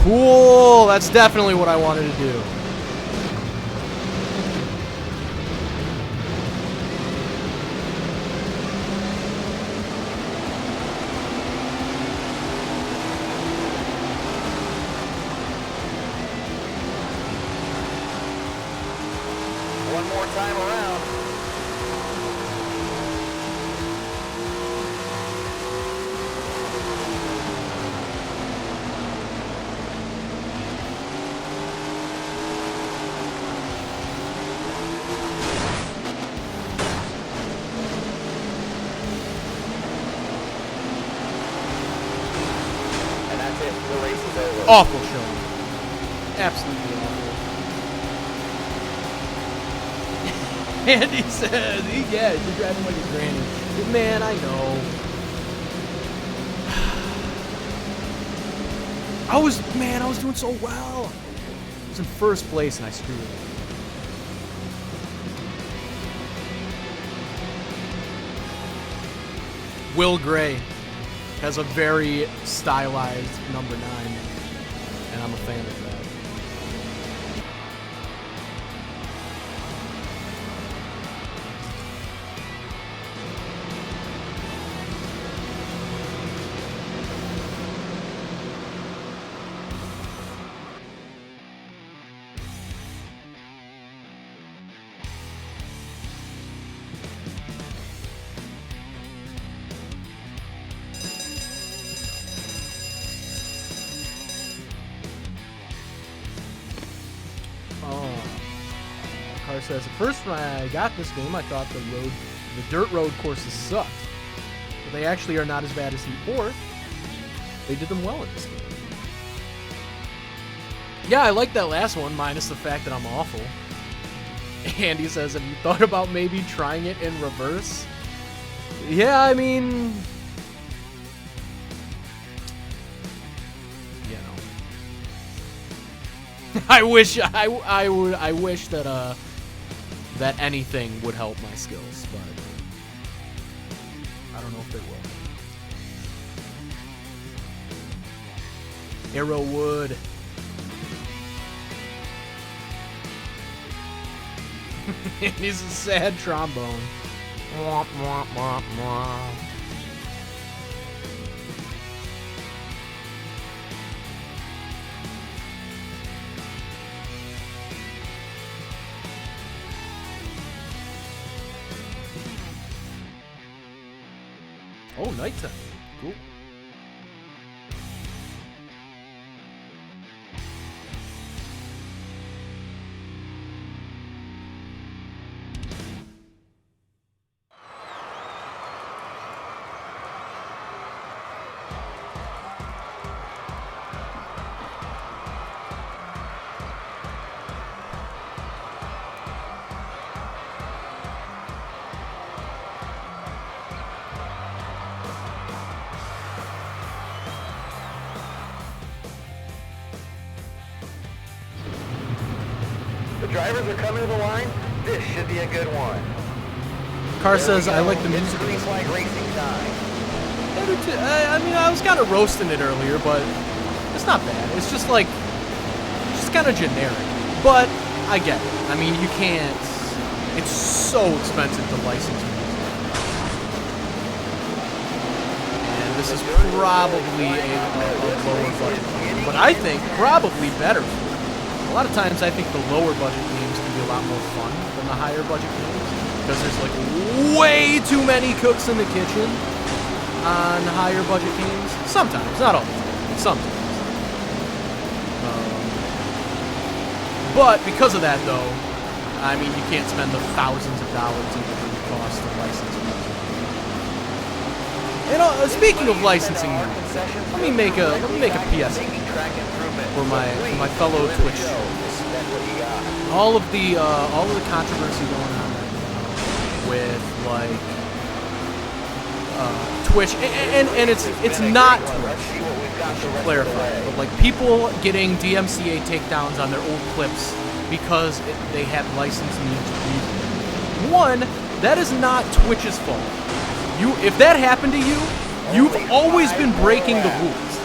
S1: Cool! That's definitely what I wanted to do.
S3: One more time around. And that's it. The race is over.
S1: Awful showing. Absolutely awful. Andy says, yeah, you're driving like a granny. But man, I know. I was doing so well. I was in first place and I screwed it. Will Gray has a very stylized number 9, and I'm a fan of that. Car says, at first when I got this game, I thought the dirt road courses sucked. But they actually are not as bad as Heat 4. They did them well in this game. Yeah, I like that last one, minus the fact that I'm awful. Andy says, have you thought about maybe trying it in reverse? Yeah, I mean... I wish that that anything would help my skills, but I don't know if they will. Arrowwood. He's a sad trombone. Mwah, mwah, mwah, mwah. Oh, nighttime. Cool.
S3: The drivers are coming to the line. This should be a good one.
S1: Car says, I like the music.
S3: Green flag racing time.
S1: I mean, I was kind of roasting it earlier, but it's not bad. It's just like, just kind of generic. But I get it. I mean, you can't. It's so expensive to license music. And this is probably a lower budget game, but I think probably better. A lot of times I think the lower budget games can be a lot more fun than the higher budget games because there's like way too many cooks in the kitchen on higher budget games. Sometimes, not all the time, sometimes. But because of that though, I mean, you can't spend the thousands of dollars even for the cost of licensing music. And speaking of licensing music, let me make a PSA for my fellow Twitch streamers. All of the controversy going on right now with like Twitch, and it's not Twitch. I should clarify, but like people getting DMCA takedowns on their old clips because they had licensed music. One, that is not Twitch's fault. If that happened to you, you've always been breaking the rules.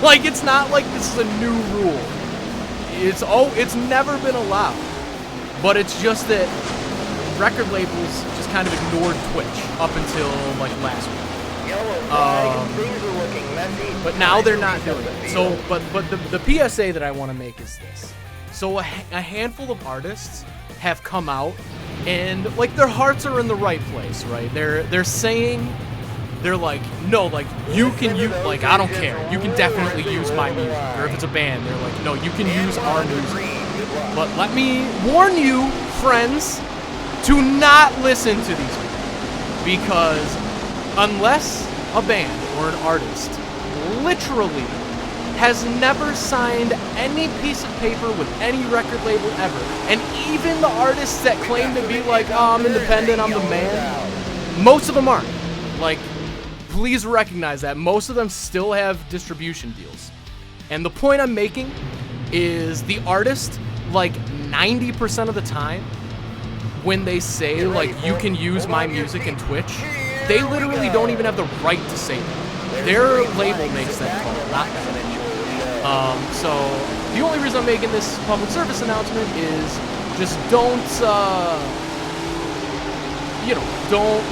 S1: Like, it's not like this is a new rule. It's never been allowed. But it's just that record labels just kind of ignored Twitch up until like last week. But now they're not doing it. So, but the PSA that I want to make is this. So a handful of artists have come out, and like their hearts are in the right place, right? They're saying, they're like, no, like you can use, like I don't care, you can definitely use my music. Or if it's a band, they're like, no, you can use our music. But let me warn you, friends, to not listen to these people, because unless a band or an artist literally has never signed any piece of paper with any record label ever, and even the artists that claim to be like, oh, I'm independent, I'm the man, most of them aren't. Like, please recognize that most of them still have distribution deals. And the point I'm making is the artist, like 90% of the time, when they say like you can use my music in Twitch, they literally don't even have the right to say that. Their label makes that call, not that. So the only reason I'm making this public service announcement is just don't,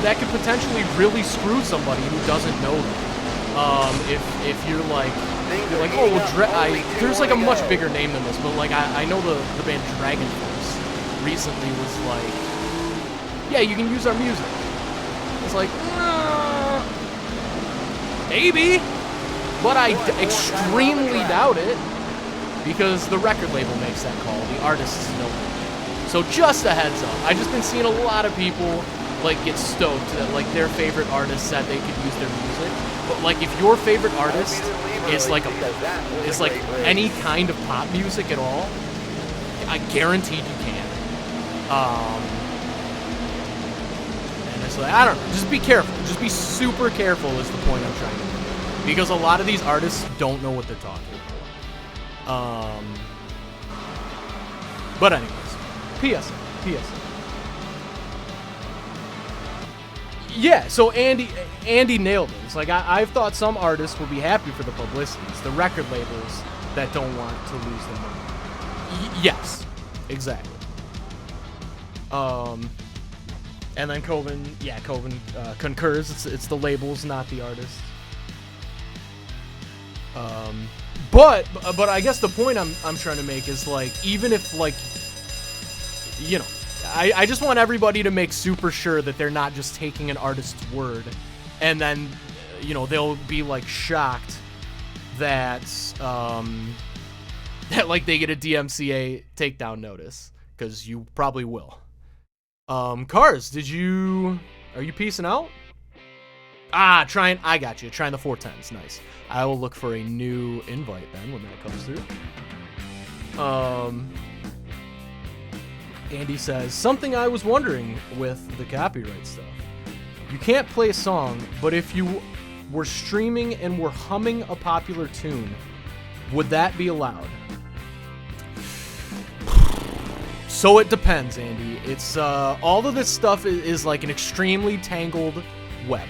S1: that could potentially really screw somebody who doesn't know them. If you're like, oh, well, there's like a much bigger name than this, but like I know the band Dragon Force recently was like, yeah, you can use our music. It's like, maybe, but I extremely doubt it, because the record label makes that call, the artists don't. So just a heads up, I've just been seeing a lot of people like get stoked that like their favorite artist said they could use their music, but like if your favorite artist is like any kind of pop music at all, I guarantee you can. And it's like, I don't know, just be careful, just be super careful is the point I'm trying to make, because a lot of these artists don't know what they're talking about. But anyways, PSA. Yeah, so Andy nailed it. It's like I've thought some artists will be happy for the publicity. It's the record labels that don't want to lose their money. Yes, exactly. And then Coven concurs. It's the labels, not the artists. But I guess the point I'm trying to make is like, even if like, you know, I just want everybody to make super sure that they're not just taking an artist's word, and then, you know, they'll be like shocked that that like they get a DMCA takedown notice, because you probably will. Cars, are you peacing out? I got you. Trying the 410s. Nice. I will look for a new invite then when that comes through. Andy says, something I was wondering with the copyright stuff. You can't play a song, but if you were streaming and were humming a popular tune, would that be allowed? So it depends, Andy. It's all of this stuff is like an extremely tangled web.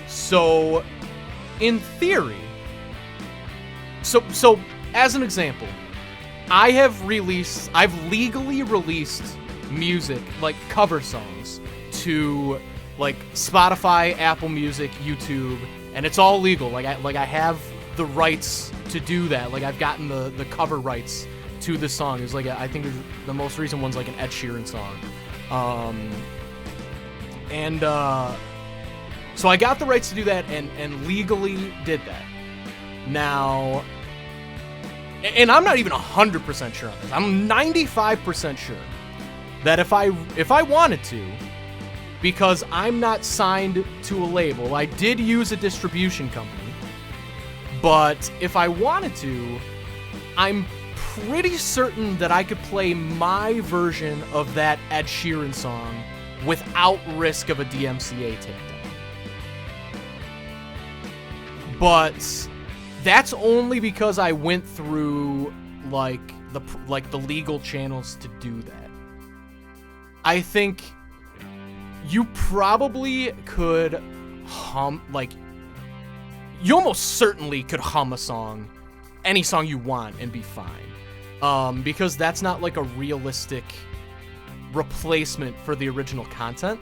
S1: So in theory, so as an example, I've legally released music, like cover songs, to like Spotify, Apple Music, YouTube, and it's all legal. Like I have the rights to do that. Like I've gotten the cover rights to the song. It's like I think the most recent one's like an Ed Sheeran song, so I got the rights to do that and legally did that. Now, and I'm not even 100% sure on this. I'm 95% sure that if I wanted to, because I'm not signed to a label, I did use a distribution company, but if I wanted to, I'm pretty certain that I could play my version of that Ed Sheeran song without risk of a DMCA takedown. But that's only because I went through like the legal channels to do that. I think you probably could you almost certainly could hum a song, any song you want, and be fine. Because that's not like a realistic replacement for the original content.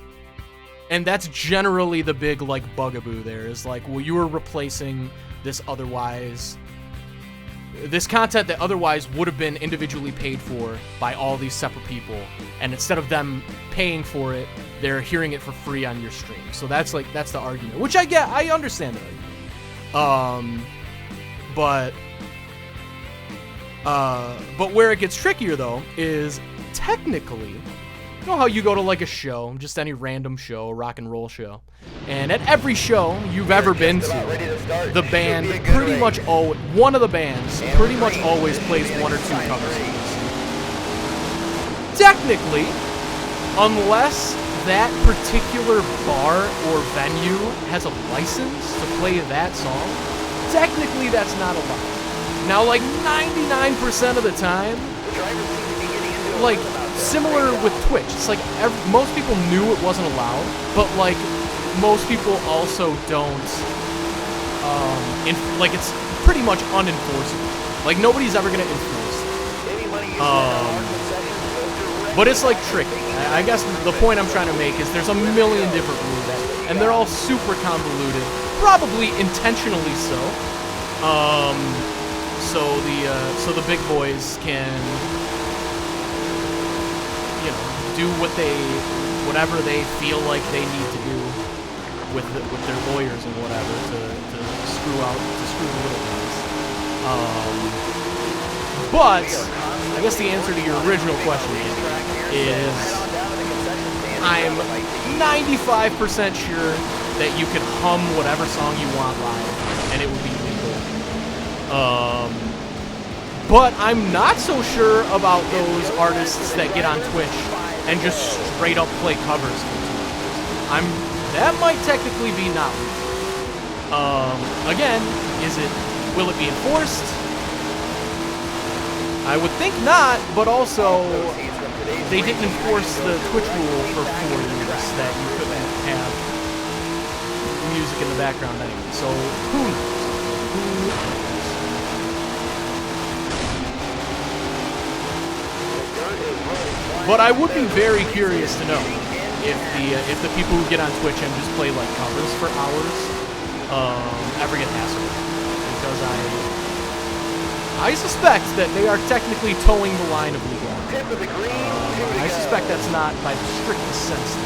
S1: And that's generally the big like bugaboo there, is like, well, you were replacing this content that otherwise would have been individually paid for by all these separate people, and instead of them paying for it, they're hearing it for free on your stream. So that's the argument, which I get. I understand the argument. But where it gets trickier though is technically, you know how you go to like a show, just any random show, rock and roll show, and at every show you've ever been to, the band pretty much one of the bands pretty much always plays one or two cover songs. Technically, unless that particular bar or venue has a license to play that song, technically that's not allowed. Now, like 99% of the time, like similar with Twitch, it's like most people knew it wasn't allowed, but like most people also don't, it's pretty much unenforceable. Like nobody's ever gonna enforce it. But it's like tricky. I guess the point I'm trying to make is there's a million different rules, and they're all super convoluted, probably intentionally so. So the big boys can, do whatever they feel like they need to do with their lawyers and whatever to screw the little guys. But I guess the answer to your original question is I'm 95% sure that you could hum whatever song you want live and it would be legal. But I'm not so sure about those artists that get on Twitch and just straight up play covers. That might technically be not legal. Again, will it be enforced? I would think not, but also they didn't enforce the Twitch rule for 4 years that you couldn't have music in the background anyway. So who knows? But I would be very curious to know if the people who get on Twitch and just play like covers for hours ever get hassled, because I suspect that they are technically towing the line of legality. I suspect that's not by the strictest sense.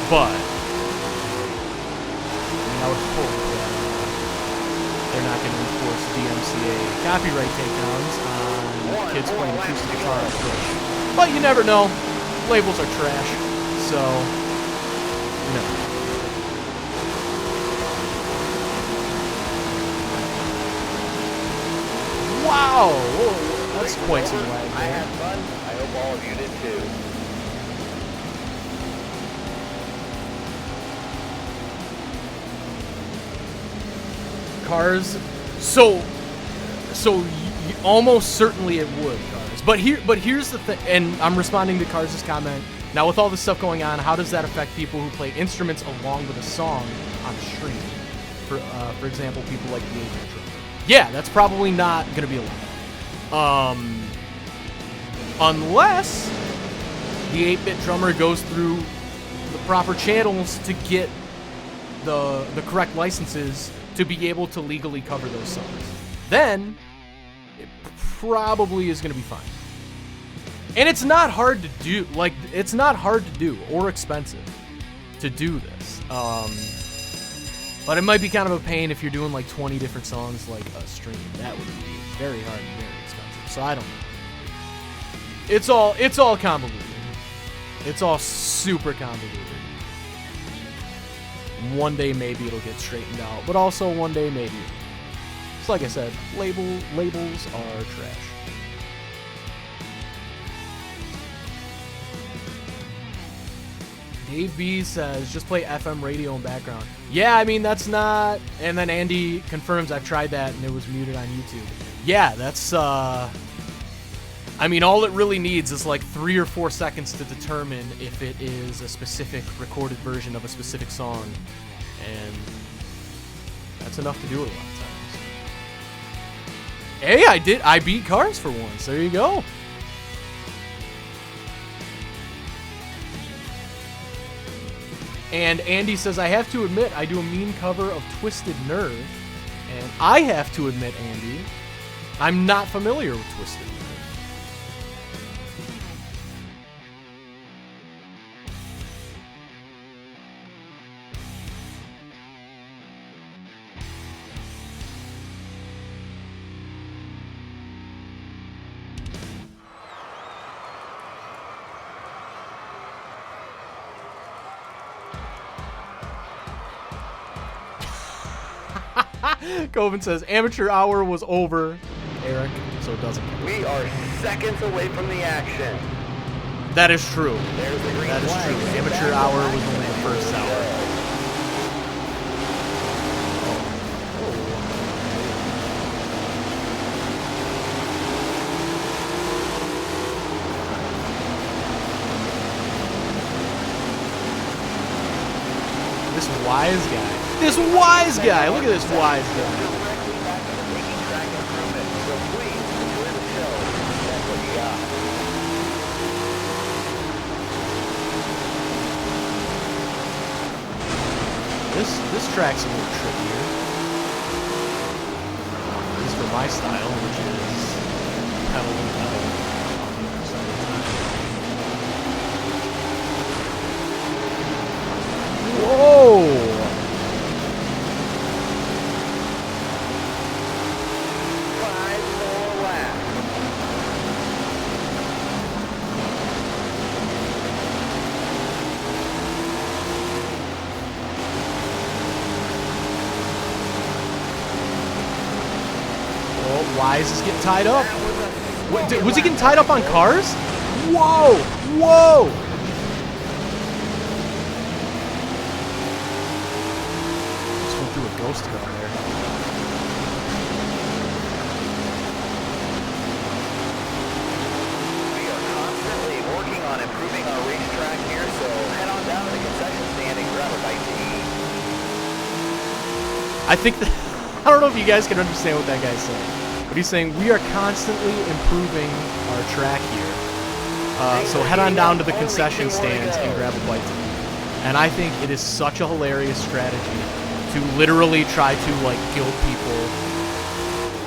S1: But I would hope that they're not going to enforce DMCA copyright takedowns on kids playing acoustic guitar on Twitch. But you never know. Labels are trash, so you never know. Wow! Whoa, that's quite some lag there.
S3: I had fun. I hope all of you did too.
S1: Cars, so almost certainly it would, Cars. But here's the thing, and I'm responding to Cars' comment. Now, with all this stuff going on, how does that affect people who play instruments along with a song on stream? For example, people like the 8-bit drummer. Yeah, that's probably not going to be allowed. Unless the 8-bit drummer goes through the proper channels to get the correct licenses to be able to legally cover those songs. Then it probably is going to be fine. And it's not hard to do. It's not hard to do or expensive to do this. But it might be kind of a pain if you're doing like 20 different songs like a stream. That would be very hard and very expensive. So I don't know. It's all convoluted. It's all super convoluted. One day maybe it'll get straightened out, but also one day maybe. It's like I said, labels are trash. Dave B says, just play FM radio in background. Yeah, I mean, that's not... And then Andy confirms I've tried that and it was muted on YouTube. Yeah, that's, I mean, all it really needs is like 3 or 4 seconds to determine if it is a specific recorded version of a specific song. And that's enough to do it a lot of times. Hey, I beat Cars for once. There you go. And Andy says, I have to admit, I do a mean cover of Twisted Nerve. And I have to admit, Andy, I'm not familiar with Twisted Nerve. Coven says, amateur hour was over, Eric, so it doesn't count.
S3: We are seconds away from the action.
S1: That is true.
S3: There's the green
S1: That is
S3: flag.
S1: true. Amateur hour was only the first hour. This wise guy. This wise guy! Look at this wise guy.
S3: Directly back to the making track improvement. So please enjoy the show. That's what you got.
S1: This track's a little trickier. At least for my style, which is pedal to pedal on the other side of the time. Whoa!
S3: 5 more laps.
S1: Oh, Wise is getting tied up. What, was he getting tied up on cars? Whoa! Whoa! Just went through a ghost down there.
S3: We are constantly working on improving our racetrack here, so head on down to the concession stand and grab a bite to eat.
S1: I think that, I don't know if you guys can understand what that guy's saying, but he's saying we are constantly improving our track here. So head on down to the concession stands and grab a bite to eat. And I think it is such a hilarious strategy to literally try to like guilt people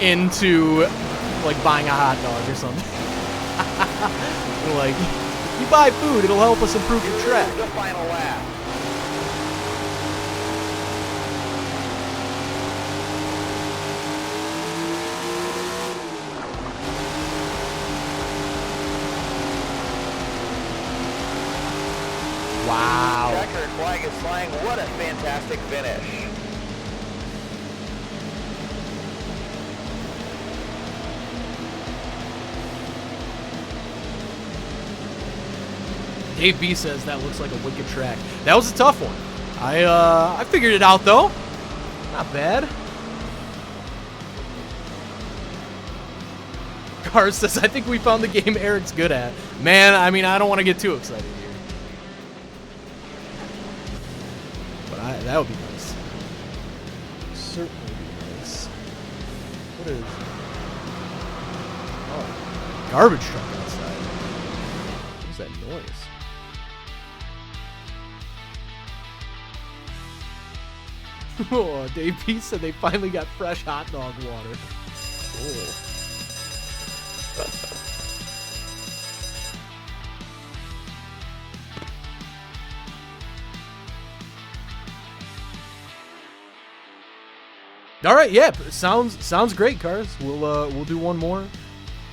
S1: into like buying a hot dog or something. Like, you buy food, it'll help us improve your track.
S3: The final lap.
S1: Wow.
S3: Checkered flag is flying. What a fantastic finish.
S1: Dave B says that looks like a wicked track. That was a tough one. I figured it out though. Not bad. Cars says, I think we found the game Eric's good at. Man, I mean, I don't want to get too excited here. But that would be nice. Certainly be nice. What is... Oh, garbage truck outside. What's that noise? Oh, Dave P said they finally got fresh hot dog water. Oh. All right, yeah, sounds great, Cars. We'll do one more.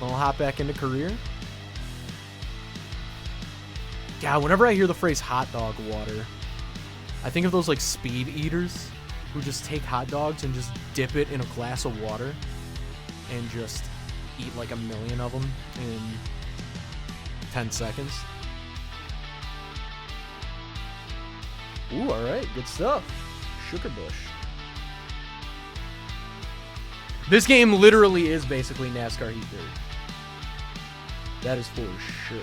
S1: I'll hop back into career. Yeah, whenever I hear the phrase hot dog water, I think of those like speed eaters who just take hot dogs and just dip it in a glass of water and just eat like a million of them in 10 seconds. Ooh, all right, good stuff. Sugar Bush. This game literally is basically NASCAR Heat 3. That is for sure.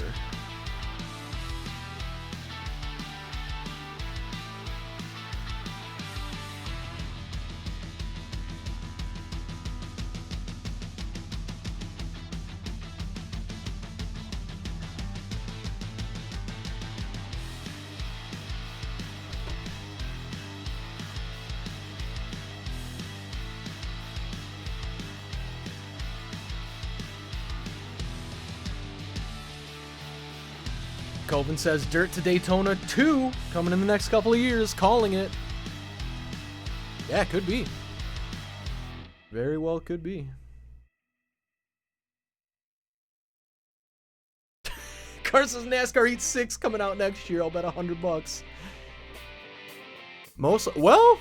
S1: Colvin says Dirt to Daytona 2 coming in the next couple of years, calling it. Yeah, could be. Very well could be. Carson's NASCAR Heat 6 coming out next year. I'll bet $100. Well,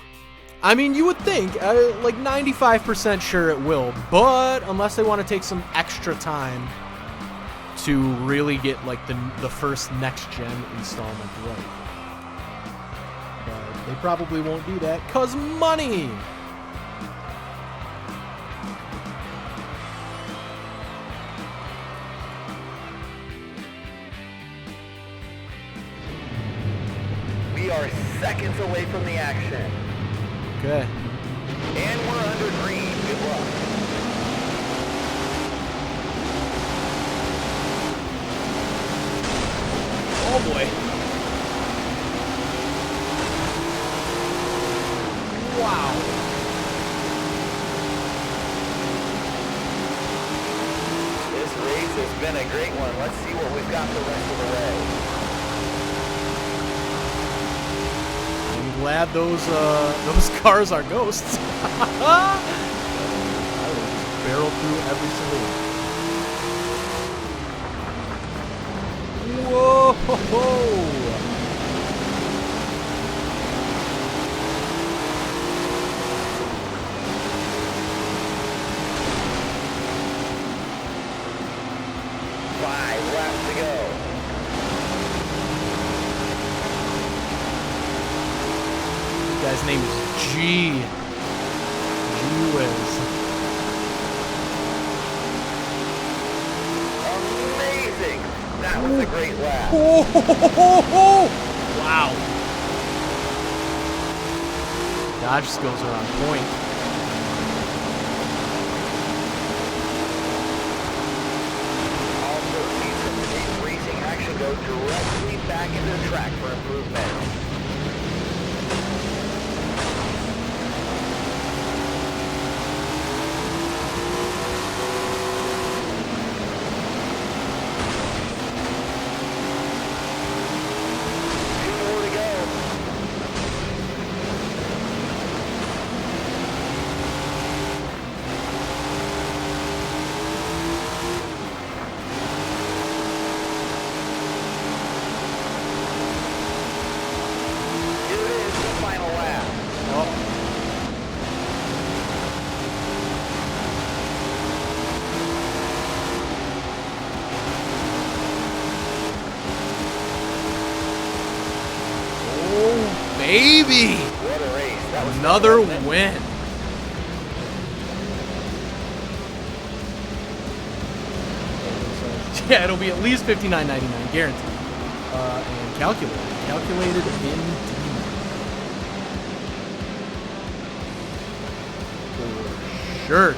S1: I mean, you would think, like 95% sure it will, but unless they want to take some extra time to really get like the first next gen installment right. But they probably won't do that cause money.
S3: We are seconds away from the action.
S1: Okay.
S3: And we're under green. Good luck.
S1: Oh boy. Wow.
S3: This race has been a great one. Let's see what we've got the rest of the way.
S1: I'm glad those cars are ghosts. I will just barrel through every single one. Whoa!
S3: 5 laps to go.
S1: This guy's name is G. G-Wiz.
S3: Amazing! That was a great lap.
S1: Wow. Dodge skills are on point.
S3: Also, seeing some today's racing action go directly back into the track for improvement.
S1: Baby!
S3: What a race. That was
S1: another win. Yeah, it'll be at least $59.99, guaranteed. And calculated indeed. For sure.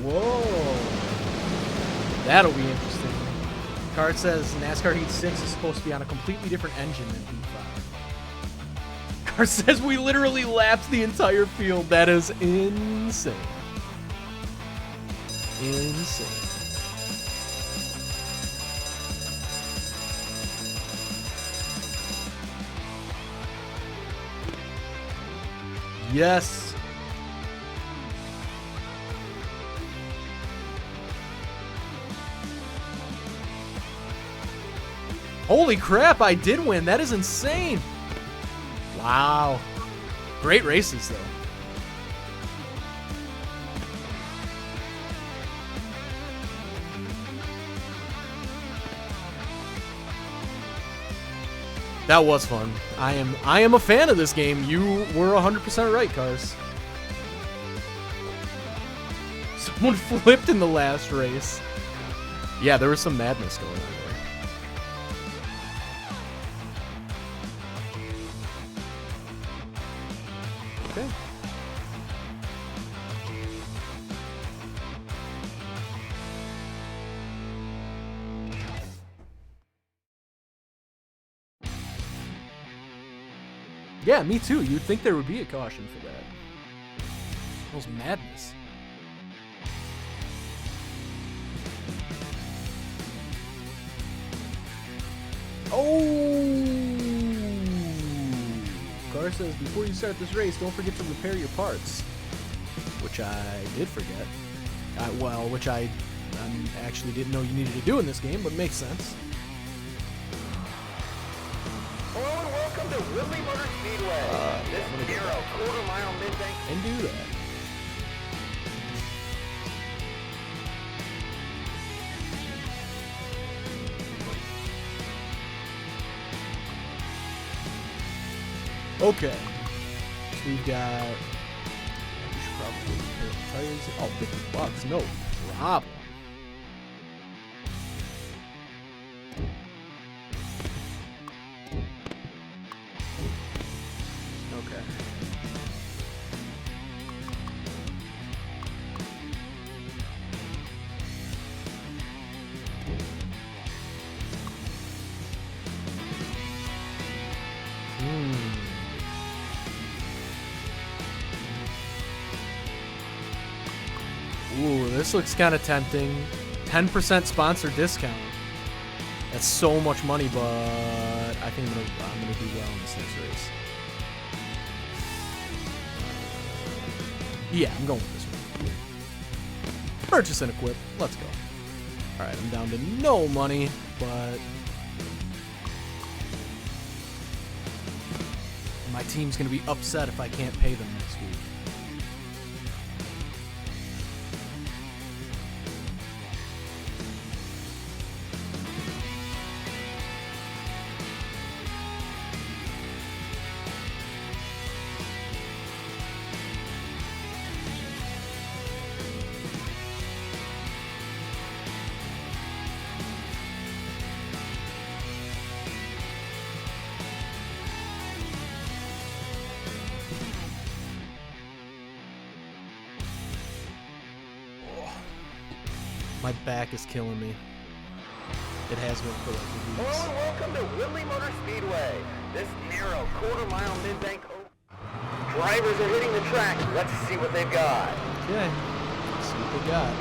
S1: Whoa. That'll be interesting. Card says NASCAR Heat 6 is supposed to be on a completely different engine than Heat 5. Card says we literally lapped the entire field. That is insane. Insane. Yes. Holy crap, I did win. That is insane. Wow. Great races, though. That was fun. I am a fan of this game. You were 100% right, Cars. Someone flipped in the last race. Yeah, there was some madness going on there. Okay. Yeah, me too. You'd think there would be a caution for that. That was madness. Oh! Car says, before you start this race, don't forget to repair your parts. Which I did forget. Which I actually didn't know you needed to do in this game, but makes sense.
S3: Hello and welcome to Woodley Motor Speedway. This narrow quarter-mile mid-bank.
S1: And do that. Okay. So we've got. We should probably repair the tires. Oh, $50. No problem. Okay. Ooh, this looks kind of tempting. 10% sponsor discount. That's so much money, but I think I'm gonna do well in this next race. Yeah, I'm going with this one. Purchase and equip. Let's go. All right, I'm down to no money, but my team's gonna be upset if I can't pay them next week. My back is killing me. It has been for like weeks.
S3: Hello and welcome to Woodley Motor Speedway. This narrow quarter-mile mid-bank. Drivers are hitting the track. Let's see what they've got.
S1: Okay, let's see what they got.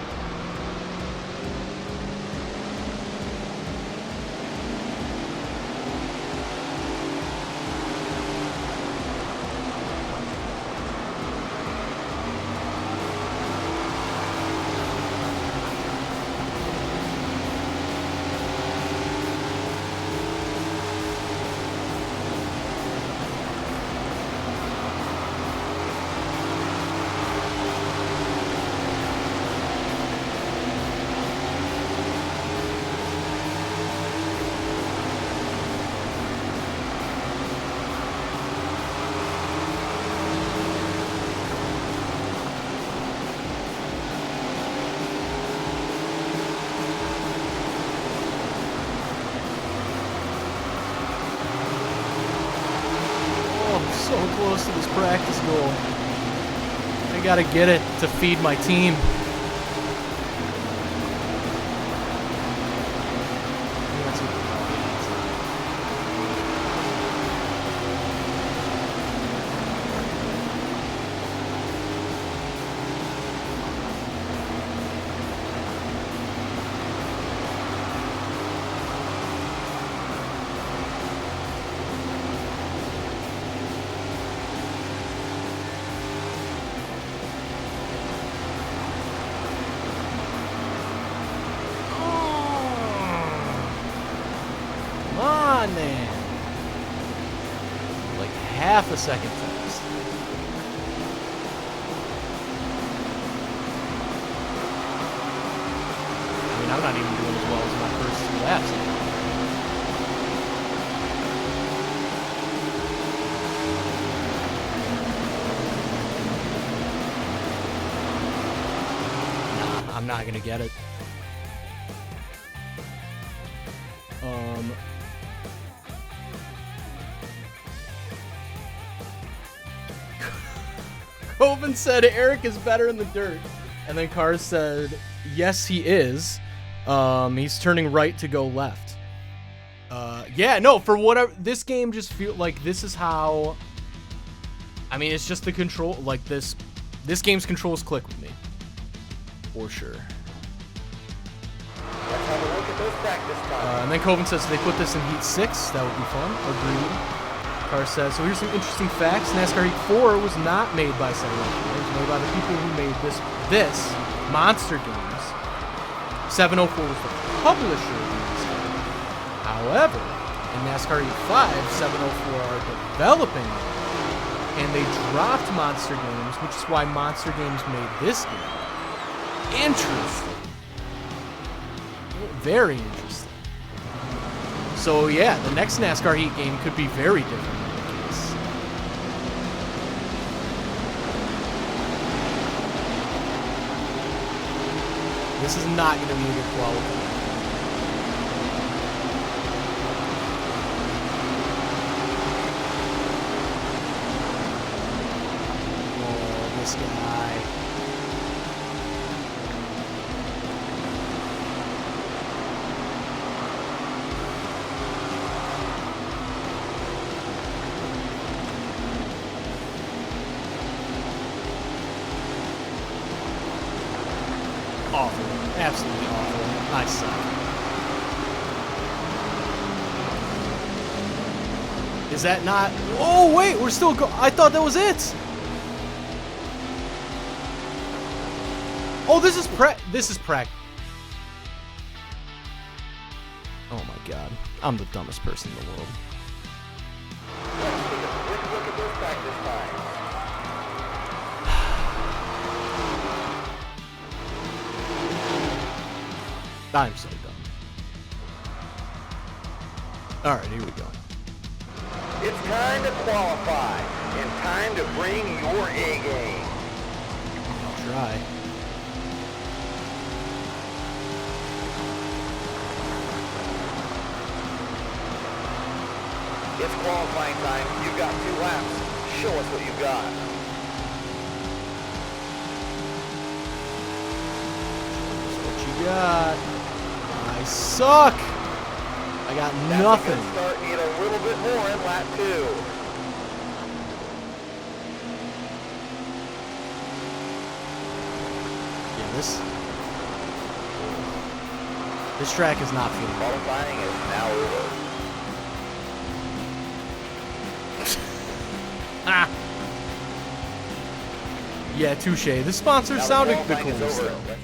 S1: So close to this practice goal. I gotta get it to feed my team. on, man. Like half a second fast. I mean, I'm not even doing as well as my first 2 laps. Nah, I'm not gonna get it. Coven said Eric is better in the dirt, and then Cars said, yes, he is. He's turning right to go left. Yeah, no, for whatever, this game just feel like this is how, I mean, it's just the control, like this game's controls click with me, for sure.
S3: Let's have a look at those practice times.
S1: And then Coven says they put this in Heat 6, that would be fun. Agreed. Car says, so here's some interesting facts. NASCAR Heat 4 was not made by Slate. It was made by the people who made this Monster Games. 704 was the publisher of NASCAR. However, in NASCAR Heat 5, 704 are developing it, and they dropped Monster Games, which is why Monster Games made this game. Interesting. Very interesting. So yeah, the next NASCAR Heat game could be very different in that case. This is not going to be a good qualifier. Oh, this guy. Awful. Absolutely awful. I suck. Is that not... Oh, wait! We're still I thought that was it! Oh, this is Oh my god. I'm the dumbest person in the world.
S3: Let's take a quick look at those practice times.
S1: I'm so dumb. Alright, here we go.
S3: It's time to qualify and time to bring your A game.
S1: I'll try.
S3: It's qualifying time. You've got 2 laps. Show us what you've got.
S1: What you got? I suck! I got nothing.
S3: That's a good start. Need a little bit more in lap 2.
S1: Yeah, this track is not feeling good.
S3: Qualifying is now over.
S1: Ah! Yeah, touche. The sponsor
S3: Now
S1: sounded the
S3: qualifying is
S1: coolest
S3: over.
S1: though.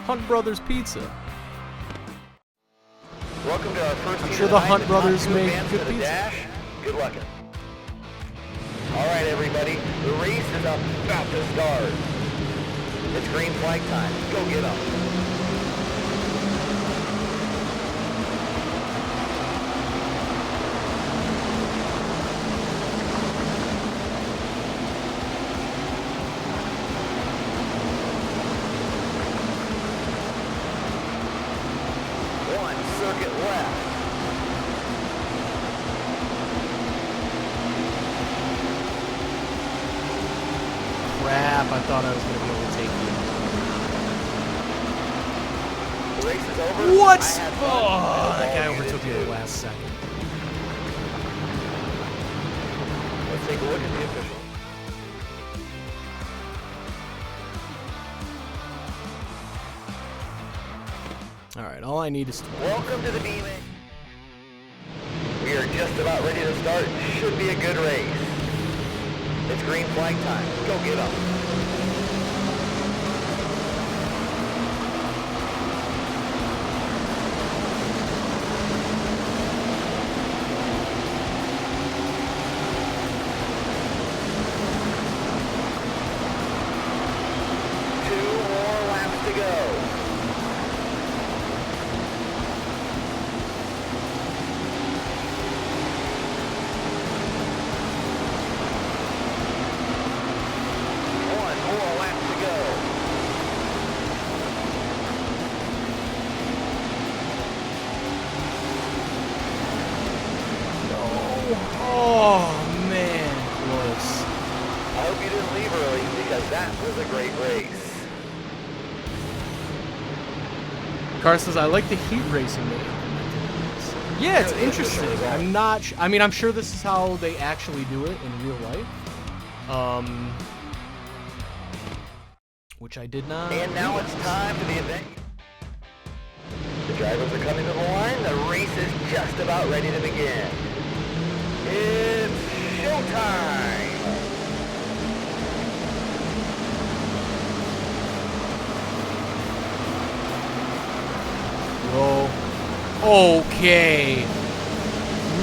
S1: Hunt Brothers Pizza.
S3: Welcome to our first
S1: I'm
S3: heat
S1: sure
S3: of
S1: the
S3: night.
S1: Hunt
S3: It's
S1: brothers
S3: not too
S1: make
S3: advanced
S1: good
S3: to the
S1: pizza.
S3: dash. Good luck. All right, everybody. The race is about to start. It's green flag time. Go get them. One circuit left.
S1: Crap, I thought I was going to be able to take
S3: The race is over.
S1: you. What?
S3: I had fun.
S1: Oh, that guy
S3: All you
S1: overtook me
S3: did
S1: at the
S3: too.
S1: last second.
S3: Let's take a look at the official.
S1: Alright, all I need is...
S3: Welcome to the B-Main. We are just about ready to start. Should be a good race. It's green flag time. Go get them.
S1: Car says, I like the heat racing they implemented in this. Yeah, it's interesting. I'm not... I mean, I'm sure this is how they actually do it in real life. Which I did not...
S3: And now it's time for the event. The drivers are coming to the line. The race is just about ready to begin. It's showtime!
S1: Whoa. Okay.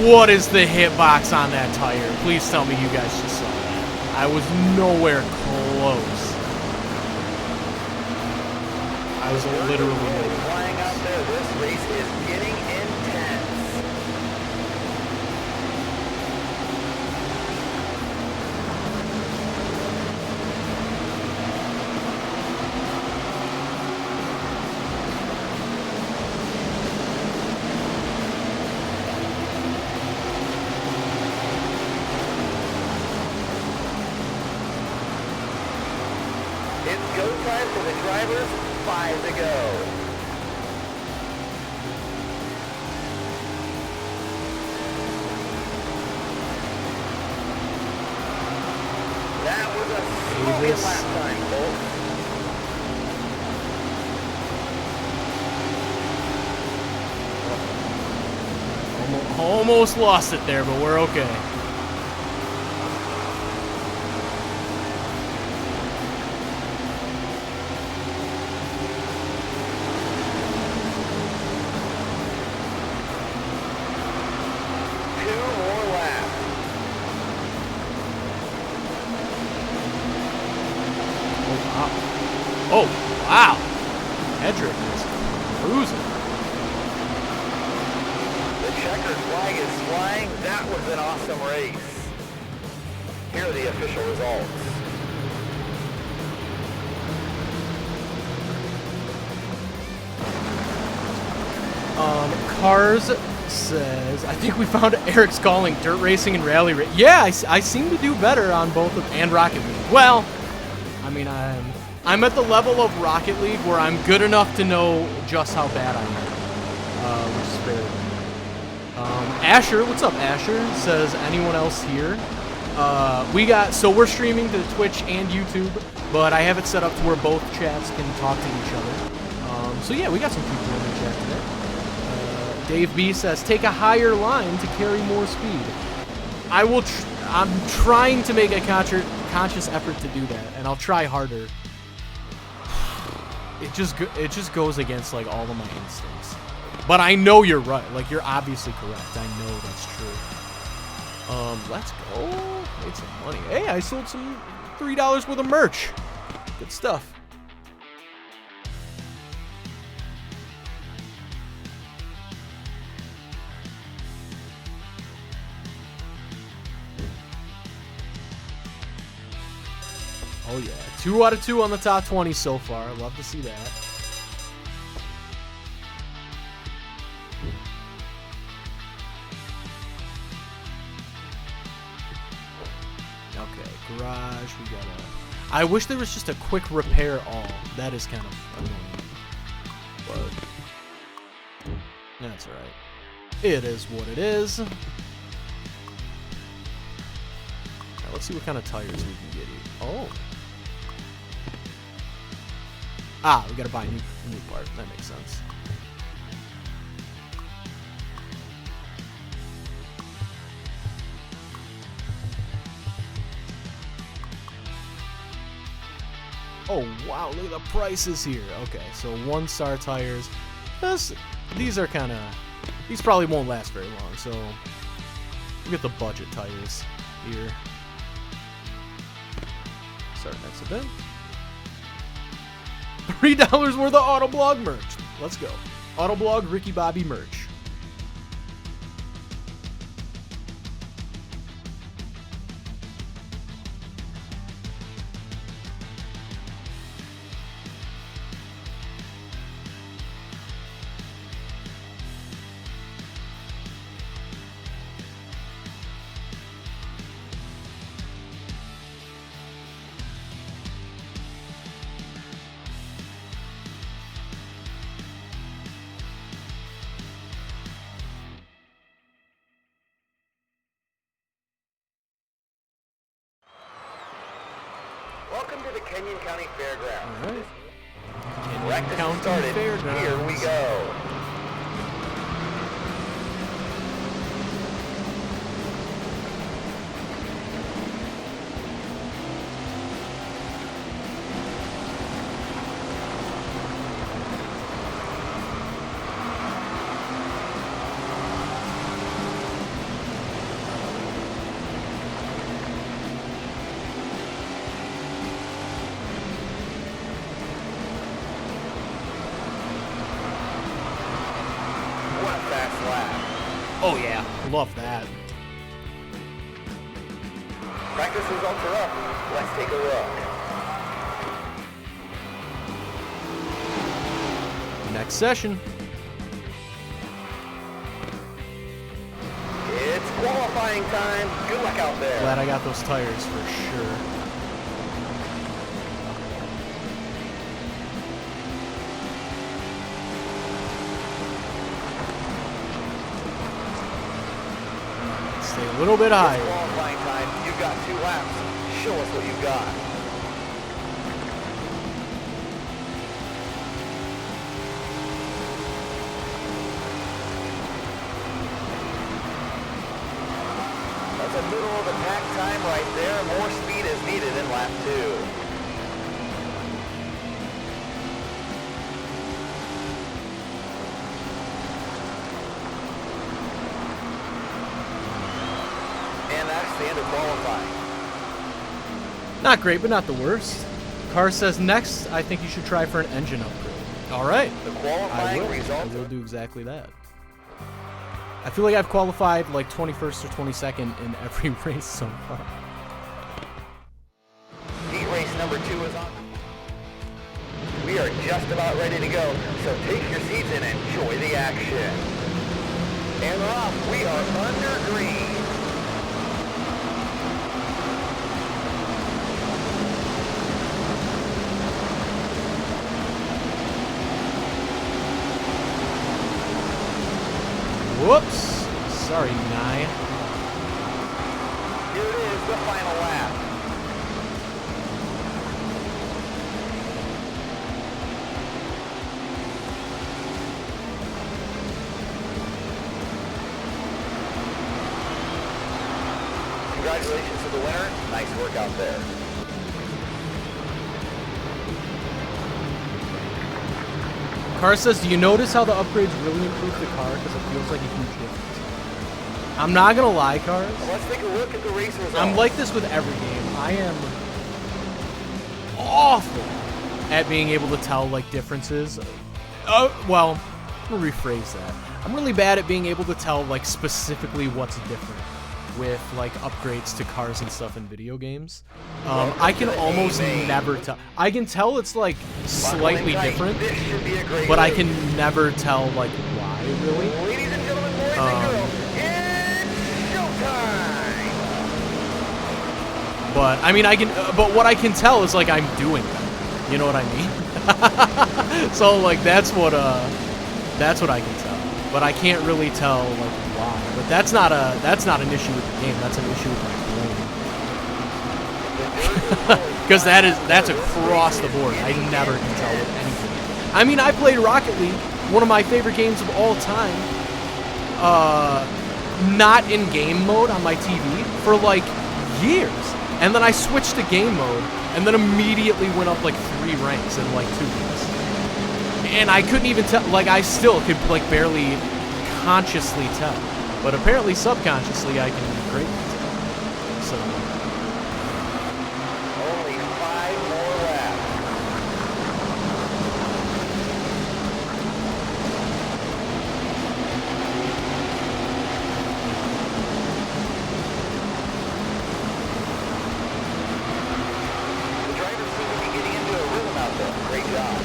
S1: What is the hitbox on that tire? Please tell me you guys just saw that. I was nowhere close. I was literally
S3: flying out there. This race is getting intense. It's go time for the drivers. 5 to go. That was a smoking lap time, folks.
S1: Almost lost it there, but we're okay. Oh, wow. Hedrick is cruising.
S3: The checkered flag is flying. That was an awesome race. Here are the official results.
S1: Cars says, I think we found Eric's calling dirt racing and rally racing. Yeah, I seem to do better on both of and Rocket League. Well, I mean, I'm at the level of Rocket League where I'm good enough to know just how bad I am, which is fair. Asher, what's up, Asher? Says, anyone else here? We're streaming to Twitch and YouTube, but I have it set up to where both chats can talk to each other. So yeah, we got some people in the chat today. Dave B says, take a higher line to carry more speed. I'm trying to make a conscious effort to do that, and I'll try harder. It just goes against like all of my instincts. But I know you're right. Like, you're obviously correct. I know that's true. Let's go. Made some money. Hey, I sold some $3 worth of merch. Good stuff. Oh yeah, 2 out of 2 on the top 20 so far. Love to see that. Okay, garage, we got I wish there was just a quick repair all. That is kind of annoying. But that's alright. It is what it is. Now, let's see what kind of tires we can get here. Oh. Ah, we gotta buy a new part. That makes sense. Oh, wow, look at the prices here. Okay, so 1-star tires. These are kind of... These probably won't last very long, so... We get the budget tires here. Start next event. $3 worth of Autoblog merch. Let's go. Autoblog Ricky Bobby merch.
S3: Kenyon County Fairgrounds.
S1: All right.
S3: Practice
S1: County
S3: started.
S1: Fairgrounds.
S3: Here we go. What a fast lap.
S1: Oh yeah, love that.
S3: Practice results are up. Let's take a look.
S1: Next session.
S3: It's qualifying time. Good luck out there.
S1: Glad I got those tires for sure. Stay a little bit higher.
S3: Qualifying time. You've got 2 laps. Show us what you've got. That's a middle of the pack time right there. More speed is needed in lap 2. And that's the end of qualifying.
S1: Not great, but not the worst. Car says next, I think you should try for an engine upgrade. All right.
S3: The
S1: I
S3: qualifying
S1: will.
S3: results
S1: I will do exactly that. I feel like I've qualified like 21st or 22nd in every race so far.
S3: Heat race number 2 is on. We are just about ready to go, so take your seats and enjoy the action. And we're off. We are under green.
S1: Whoops. Sorry, Nye.
S3: Here it is, the final lap. Congratulations to the winner. Nice work out there.
S1: Car says, do you notice how the upgrades really improve the car? Because it feels like a huge difference. I'm not going to lie, Cars.
S3: Let's take a look at the race results.
S1: I'm like this with every game. I am awful at being able to tell, like, differences. Well, I'm going to rephrase that. I'm really bad at being able to tell, like, specifically what's different with, like, upgrades to cars and stuff in video games. I can almost never tell. I can tell it's, like, slightly different,
S3: This should be a great
S1: but I
S3: race.
S1: can never tell, like, why, really.
S3: Ladies and gentlemen, boys and girls, it's showtime!
S1: But I mean, but what I can tell is like I'm doing that. You know what I mean? So like that's what I can tell. But I can't really tell like why. But that's not an issue with the game. That's an issue with my brain. Because that's across the board. I never can tell with anything. I mean, I played Rocket League, one of my favorite games of all time. Not in game mode on my TV for like years. And then I switched to game mode, and then immediately went up like 3 ranks in like 2 weeks. And I couldn't even tell, like I still could like barely consciously tell. But apparently subconsciously I can greatly tell. So.
S3: Only 5 more laps. The drivers seem to be getting into a rhythm out there. Great job.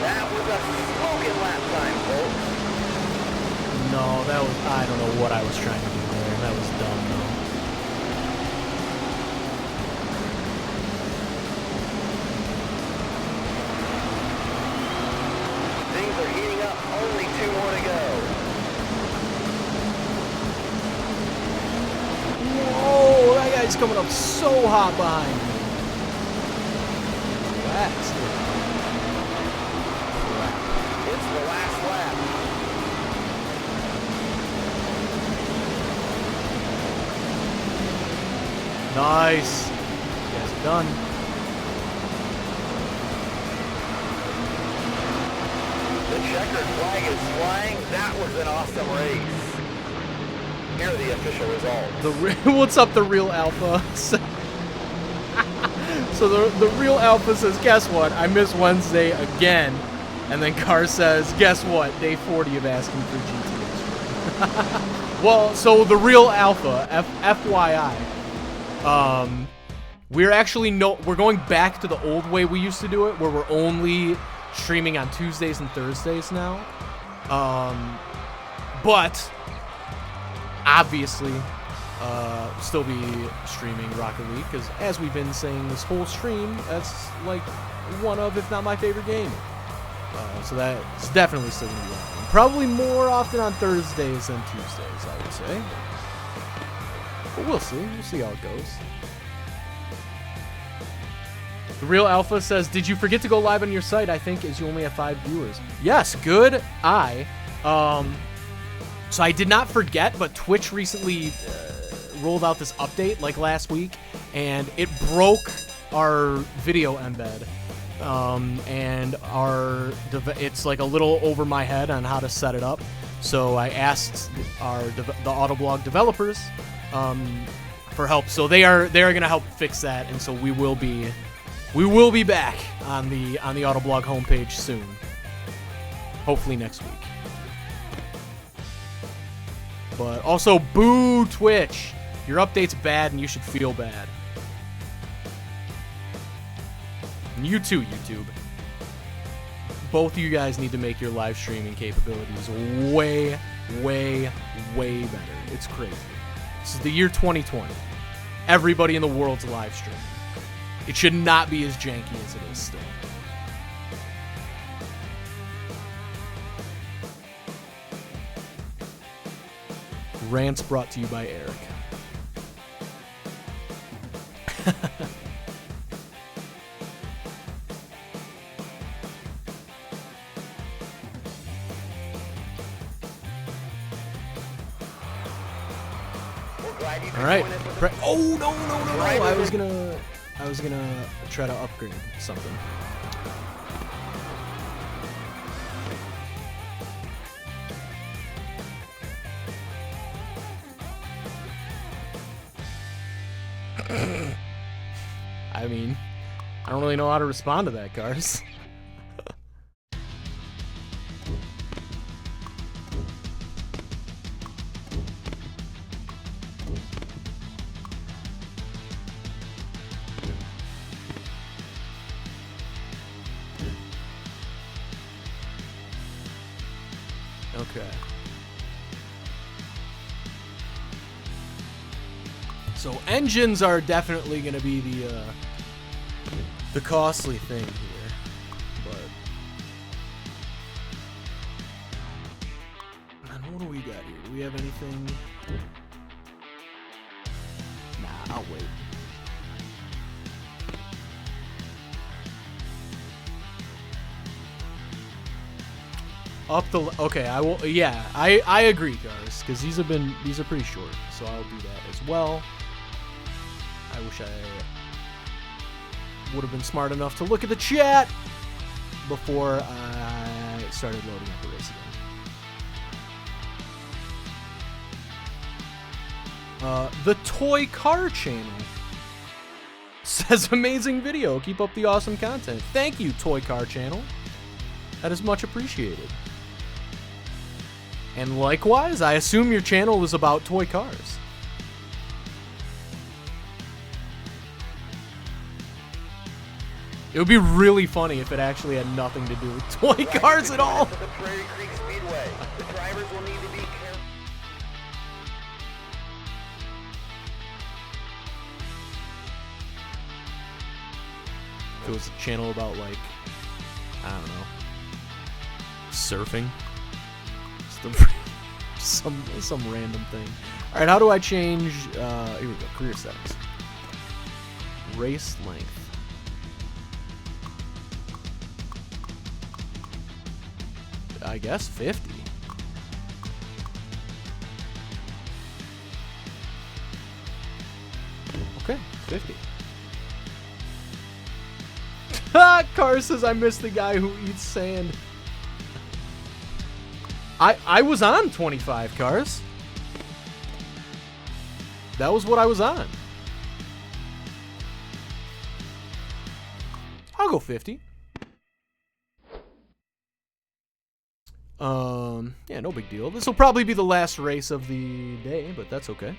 S3: That was a smoking lap time, folks.
S1: No, I don't know what I was trying to do there. That was dumb though. Guy's coming up so hot behind me. Relax.
S3: It's the last lap.
S1: Nice. You guys are done.
S3: The checkered flag is flying. That was an awesome race. Here are the official results.
S1: What's up, the real alpha? So the real alpha says, guess what? I missed Wednesday again. And then Car says, guess what? Day 40 of asking for GTS. Well, so the real alpha, FYI, we're going back to the old way we used to do it, where we're only streaming on Tuesdays and Thursdays now. But obviously, still be streaming Rocket League, because as we've been saying this whole stream, that's like one of, if not my favorite game. So that's definitely still going to be on. Probably more often on Thursdays than Tuesdays, I would say. But we'll see. We'll see how it goes. The real alpha says, did you forget to go live on your site? I think as you only have 5 viewers. Yes, good eye. So I did not forget, but Twitch recently rolled out this update like last week, and it broke our video embed. And it's like a little over my head on how to set it up. So I asked the Autoblog developers for help. So they are going to help fix that, and so we will be back on the Autoblog homepage soon. Hopefully next week. But also, boo Twitch. Your update's bad and you should feel bad. And you too, YouTube. Both of you guys need to make your live streaming capabilities way, way, way better. It's crazy. This is the year 2020. Everybody in the world's live streaming. It should not be as janky as it is still. Rants brought to you by Eric. All right. Oh no! I was gonna try to upgrade something. I mean, I don't really know how to respond to that, Cars. Okay. So engines are definitely going to be the costly thing here, but man, what do we got here? Do we have anything? Nah, I'll wait. Okay, I will. Yeah, I agree, guys, because these are pretty short, so I'll do that as well. I wish I would have been smart enough to look at the chat before I started loading up the race again. The Toy Car channel says, amazing video. Keep up the awesome content. Thank you, Toy Car channel. That is much appreciated. And likewise, I assume your channel is about toy cars. It would be really funny if it actually had nothing to do with toy cars at all.
S3: The Prairie Creek Speedway. The drivers will need to be careful.
S1: If it was a channel about, like, I don't know, surfing. Some random thing. All right, how do I change? Here we go. Career settings. race length. I guess 50. Okay, 50. Car says I missed the guy who eats sand. I was on 25 cars. That was what I was on. I'll go 50. Yeah, no big deal. This will probably be the last race of the day, but that's okay.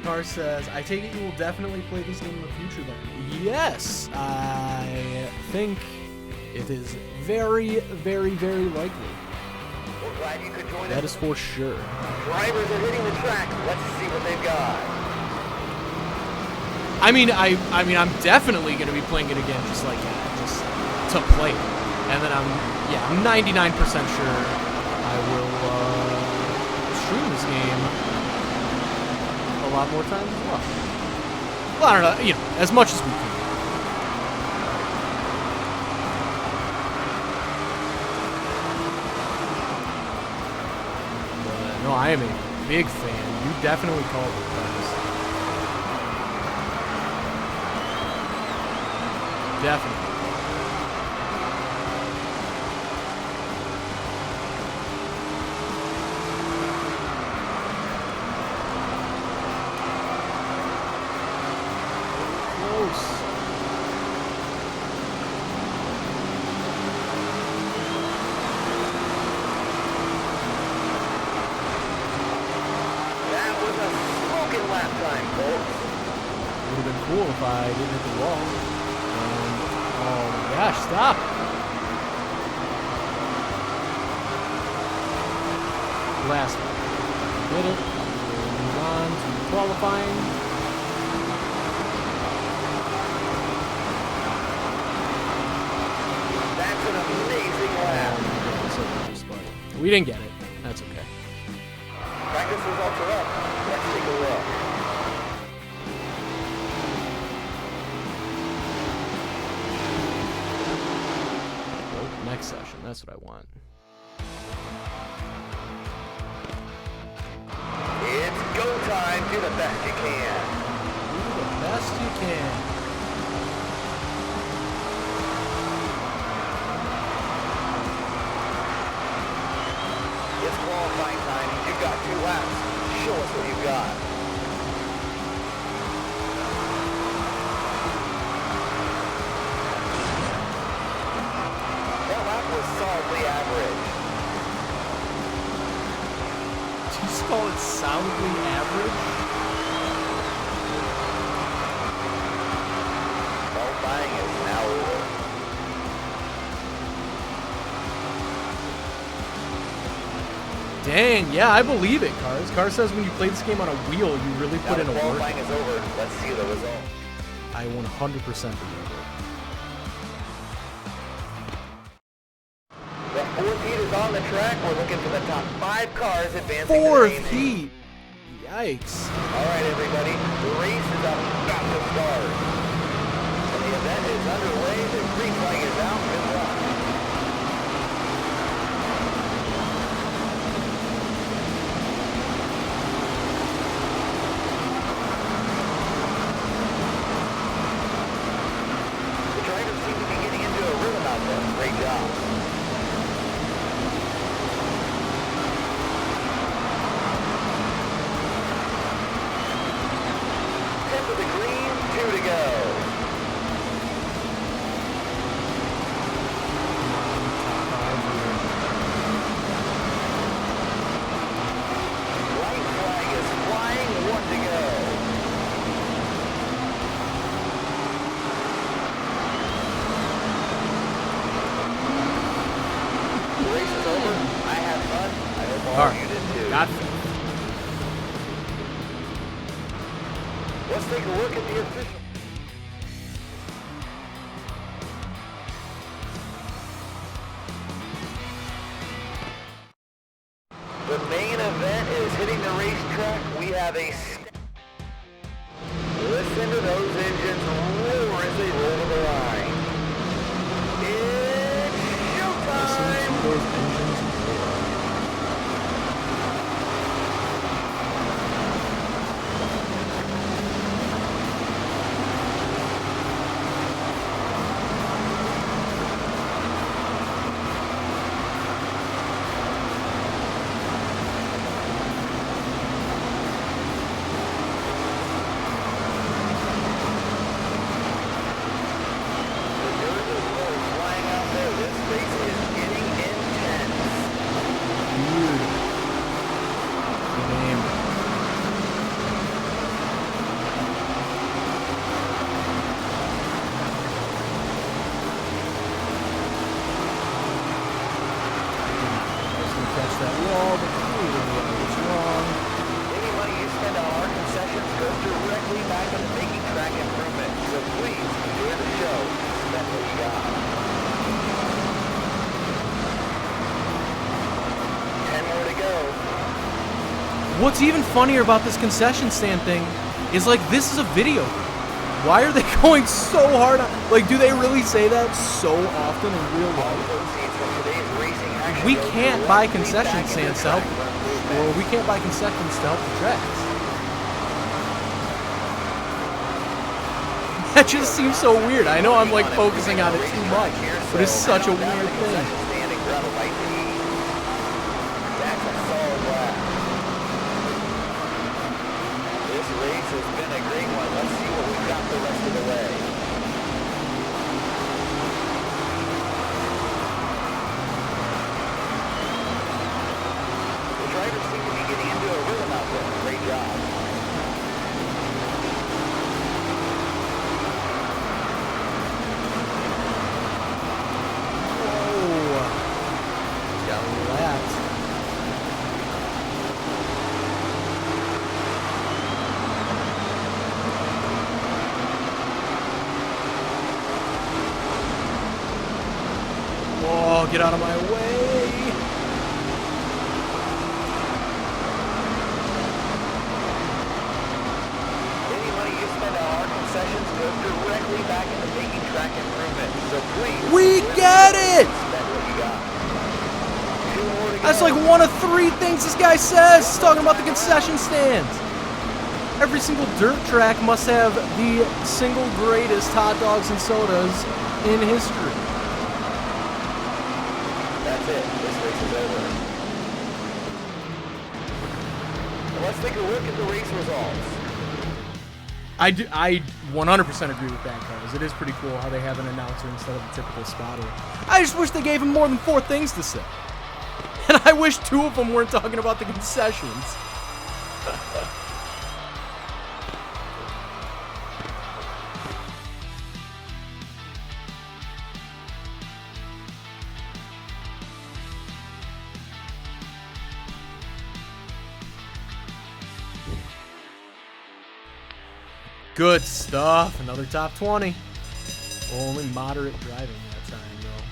S1: Car says, I take it you will definitely play this game in the future then. Yes, I think it is very, very, very likely.
S3: We're glad you could join
S1: That
S3: us.
S1: is for sure.
S3: Drivers are hitting the track. Let's see what they've got.
S1: I mean, I'm definitely going to be playing it again just like that, just to play it. And then I'm 99% sure I will stream this game a lot more times as well. Well, I don't know, you know, as much as we can. But, no, I am a big fan. You definitely called it, guys. Definitely. Cool if I didn't hit the wall. Oh my gosh, stop! Last one. Did it. We'll move on to qualifying.
S3: That's an amazing lap.
S1: So close, but we didn't get it. That's okay.
S3: Practice results are up. Let's take a look.
S1: Next session, that's what I want.
S3: It's go time. Do the best you can.
S1: Do the best you can.
S3: It's qualifying time. You've got 2 laps. Show us what you've got. Solidly average.
S1: Did you just call it solidly average?
S3: Qualifying is now over.
S1: Dang, yeah, I believe it, Cars. Cars says when you play this game on a wheel, you really put in a work.
S3: Qualifying is over. Let's see the result.
S1: I 100% believe it.
S3: Fourth heat is on the track. We're looking for the top 5 cars advancing.
S1: Fourth heat. Yikes.
S3: All right, everybody. The race is about to start. And the event is underway. The green flag is out and run. The drivers seem to be getting into a rhythm out there. Great job. To the green, 2 to go.
S1: Alright,
S3: Unit 2.
S1: got
S3: Let's take a look at the official. The main event is hitting the racetrack. We have a... Listen to those engines roar as they roll to the line. It's showtime!
S1: those engines. What's even funnier about this concession stand thing is, like, this is a video. Why are they going so hard on, like, do they really say that so often in real life? We can't buy concession stands to help, or we can't buy concessions to help the tracks. That just seems so weird. I know I'm, like, focusing on it too much, but it's such a weird thing.
S3: Has been a great one. Let's see what we've got the rest of the way. The drivers seem to be getting into a rhythm out there. Great job.
S1: Whoa. Got lapped. Oh, get out of my way.
S3: Any money you spend on our concessions goes directly back into making track improvement. So please,
S1: We get it!
S3: spend what you got. Two more to
S1: That's
S3: go.
S1: like one of 3 things this guy says. He's talking about the concession stands. Every single dirt track must have the single greatest hot dogs and sodas in history.
S3: That's it. This race is over. Now let's take a look at the race results.
S1: I 100% agree with that, Carlos. It is pretty cool how they have an announcer instead of a typical spotter. I just wish they gave him more than 4 things to say. And I wish 2 of them weren't talking about the concessions. Good stuff. Another top 20. Only moderate driving that time, though.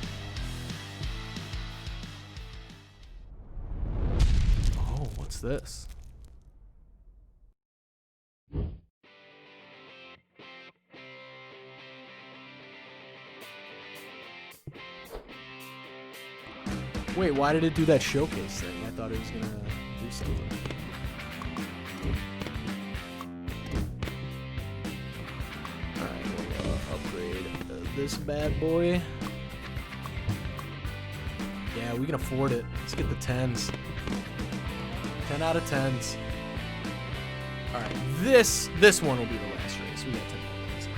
S1: Oh, what's this? Wait, why did it do that showcase thing? I thought it was gonna do something. Upgrade this bad boy. Yeah, we can afford it. Let's get the 10s. 10 out of 10s. All right, this one will be the last race. We got 10 minutes.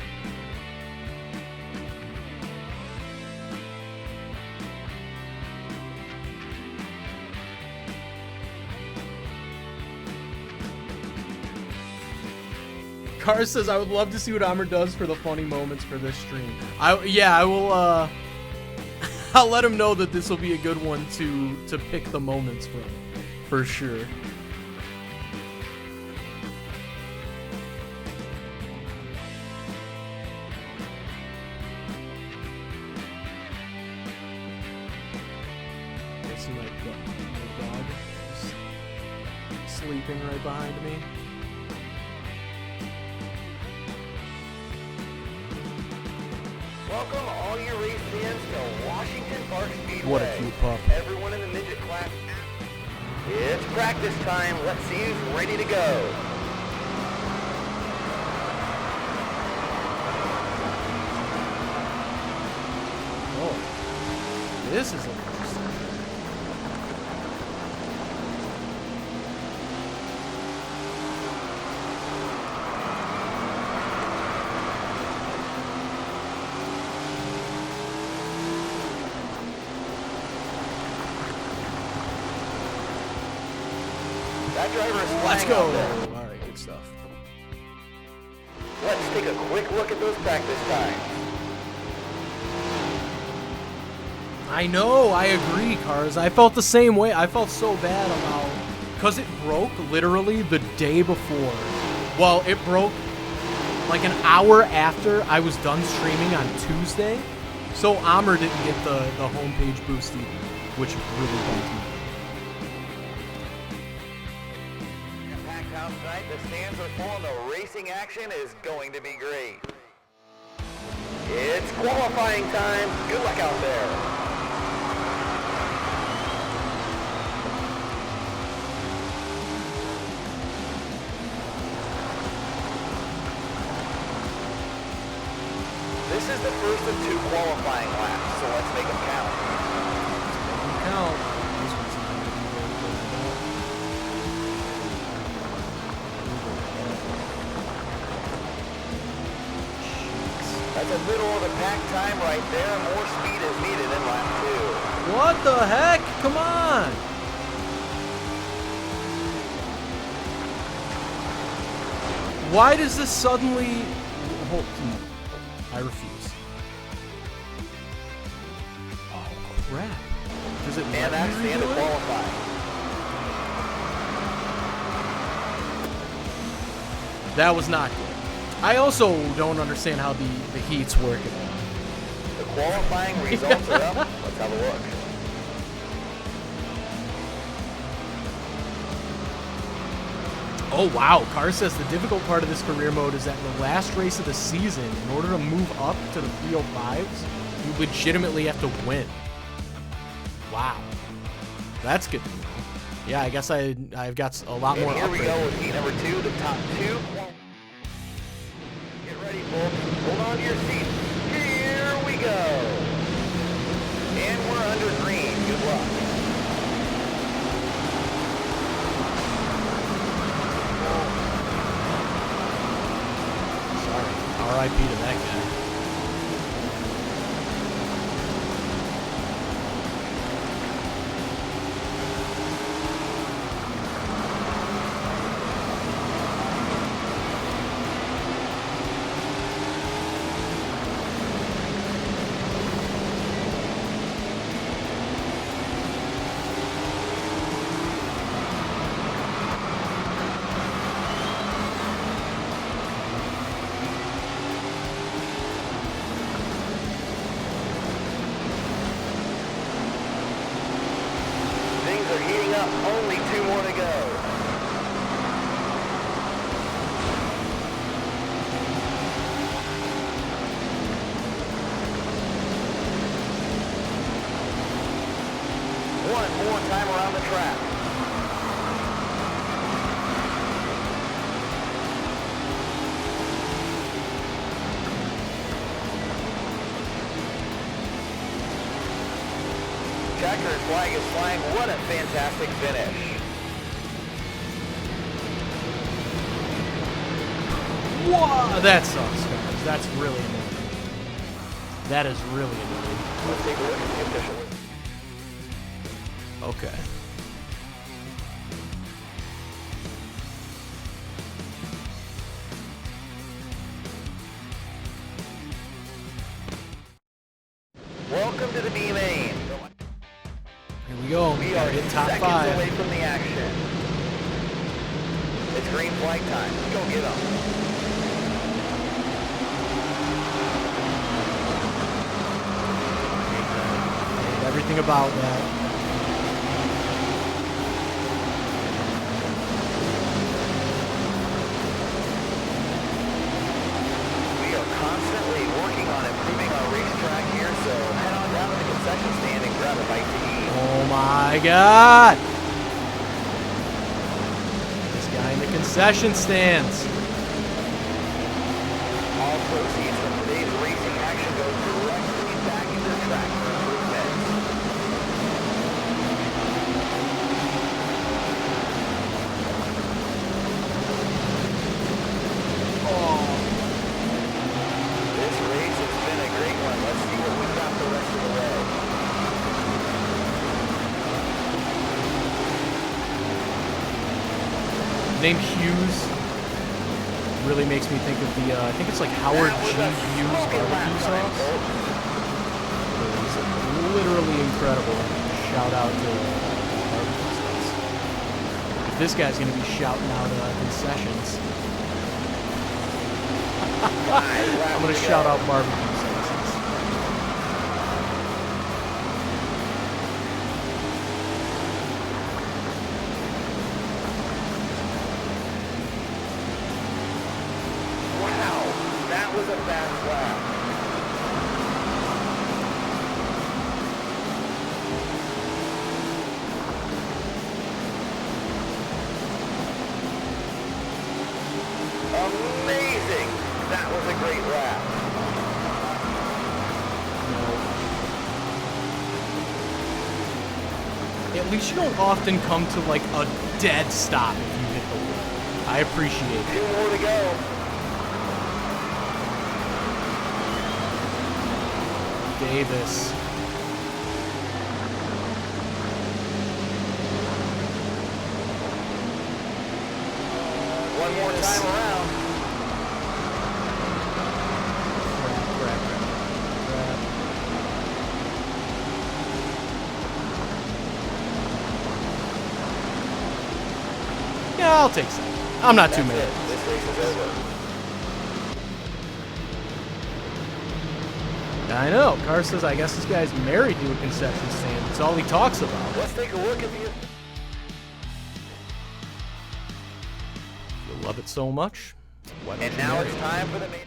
S1: Cars says, I would love to see what Amr does for the funny moments for this stream. I will, I'll let him know that this will be a good one to pick the moments from. For sure. I see my dog just sleeping right behind me.
S3: Welcome all you race fans to Washington Park Speedway.
S1: What a cute pup.
S3: Everyone in the midget class. It's practice time. Let's see who's ready to go.
S1: Oh, this is interesting.
S3: That driver is
S1: Let's
S3: flying
S1: go.
S3: out there.
S1: All right, good stuff.
S3: Let's take a quick look at those practice times.
S1: I know, I agree, Cars. I felt the same way. I felt so bad about, because it broke literally the day before. Well, it broke like an hour after I was done streaming on Tuesday. So Amr didn't get the homepage boost either, which really bumped me.
S3: Packed outside, the stands are full, and the racing action is going to be great. It's qualifying time. Good luck out there. This is the first of 2 qualifying laps, so let's make them count.
S1: Count. This one's not gonna be very good at all.
S3: That's a middle of the pack time right there. More speed is needed in lap 2.
S1: What the heck? Come on! Why does this suddenly... Hold, I refuse. Oh, crap. Does it
S3: And
S1: let
S3: that's
S1: me
S3: the end of
S1: redo it?
S3: qualifying.
S1: That was not good. I also don't understand how the heats work at all.
S3: The qualifying results are up. Let's have a look.
S1: Oh wow, Carr says the difficult part of this career mode is that in the last race of the season, in order to move up to the 305s, you legitimately have to win. Wow. That's good to know. Yeah, I guess I've got a lot more
S3: And here we
S1: upgrades.
S3: go with heat number 2, the top 2. Get ready, folks. Hold on to your seats. Here we go. And we're under green. Good luck.
S1: Sorry. R.I.P. to that guy.
S3: Things are heating up. Only 2 more to go. One more time around the track. Checkered flag is flying. What a fantastic finish.
S1: Whoa, that sucks, guys. That's really annoying. That is really annoying.
S3: Let's take a look at the official.
S1: Okay.
S3: Welcome to the B main.
S1: Here we go.
S3: We
S1: Gotta
S3: are
S1: get top
S3: seconds
S1: 5.
S3: away from the action. It's green flag time. Go get them.
S1: Everything about that.
S3: We are constantly working on improving our racetrack here, so head on down to the concession stand and grab a bite to eat.
S1: Oh my God! This guy in the concession stands.
S3: All proceeds from today's racing action go directly back into the track for improvements. This race has been a great one. Let's see what we got the rest of the way.
S1: Name Hughes really makes me think of the, I think it's like Howard G. Hughes barbecue sauce. It's literally incredible. Shout out to barbecue sauce. If this guy's gonna be shouting out concessions, I'm gonna shout out barbecue sauces.
S3: Wow, that was a fast lap. Amazing! That was a great lap.
S1: At least you don't often come to like a dead stop if you hit the wall. I appreciate it.
S3: 2 more to go.
S1: Davis.
S3: One more time around.
S1: Crap. Yeah, I'll take second. I'm not too
S3: That's
S1: mad.
S3: it. This race is over.
S1: I know. Carr says, I guess this guy's married to a concession stand. That's all he talks about.
S3: Let's take a look at the...
S1: You love it so much. Why don't
S3: And
S1: you
S3: now
S1: marry
S3: it's
S1: it?
S3: time for the main...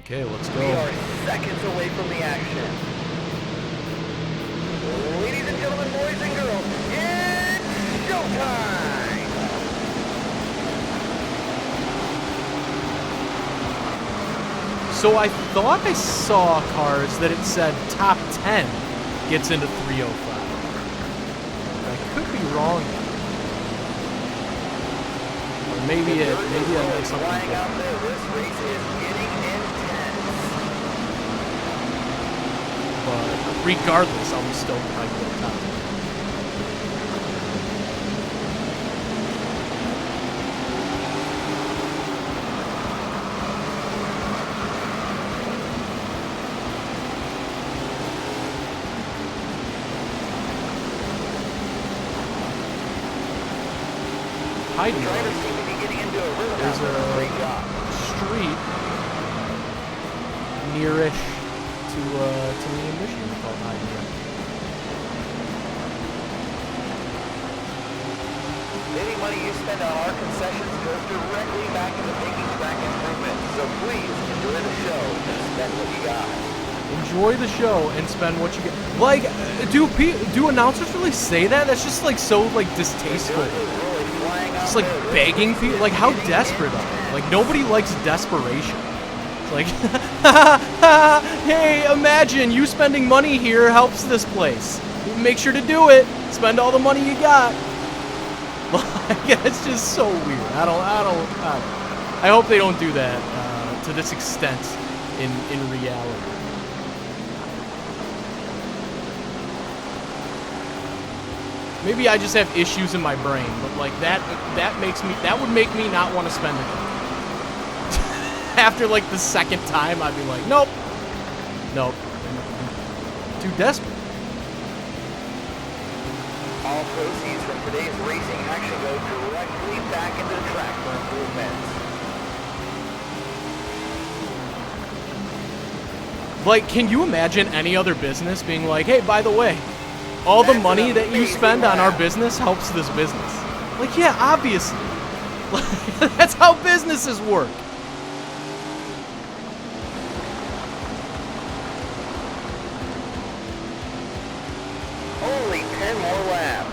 S1: Okay, let's
S3: We are
S1: go.
S3: seconds away from the action. Ladies and gentlemen, boys and girls, it's showtime!
S1: So I thought I saw cars that it said top 10 gets into 305. I could be wrong. Or maybe I made something
S3: Flying out
S1: different.
S3: there, this race is getting intense.
S1: But regardless, I'm still probably go top 10. Hiding
S3: Drivers seem to be getting into a rhythm.
S1: There's a
S3: Great job.
S1: street nearish to me in Michigan called Hiding Road.
S3: Any money you spend on our concessions goes directly back into making track improvements. So please enjoy the show and spend what you got.
S1: Enjoy the show and spend what you get. Like, do announcers really say that? That's just like so like distasteful.
S3: Really flying out
S1: Just like
S3: there.
S1: begging people. Like, how desperate are they? Like, nobody likes desperation. It's like, hey, imagine you spending money here helps this place. Make sure to do it. Spend all the money you got. Like, it's just so weird. I hope they don't do that to this extent in reality. Maybe I just have issues in my brain, but like that would make me not want to spend it. After like the second time, I'd be like, nope, too desperate.
S3: All proceeds from today's racing actually go directly back into the track for improvements.
S1: Like, can you imagine any other business being like, hey, by the way, all the money that you spend on our business helps this business? Like, yeah, obviously. That's how businesses work.
S3: Only 10 more laps.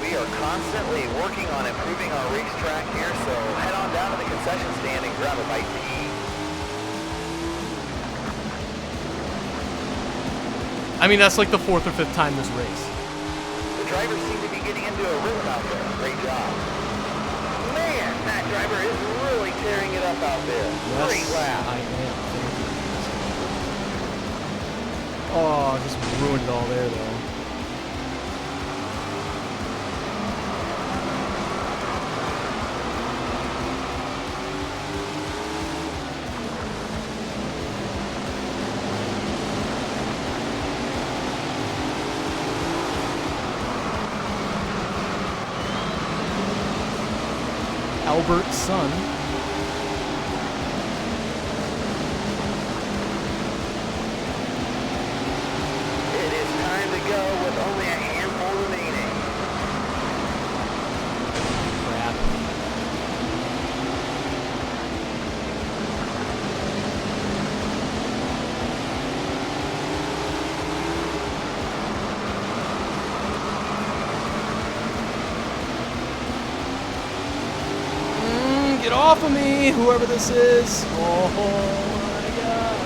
S3: We are constantly working on improving our racetrack here, so head on down to the concession stand and grab a bite to eat.
S1: I mean, that's like the 4th or 5th time this race.
S3: The drivers seem to be getting into a rhythm out there. Great job. Man, that driver is really tearing it up out there. Great lap.
S1: I am. Oh, just ruined it all there, though. Albert's son.
S3: It is time to go with only a handful remaining.
S1: Crap. Get off of me, whoever this is. Oh my god.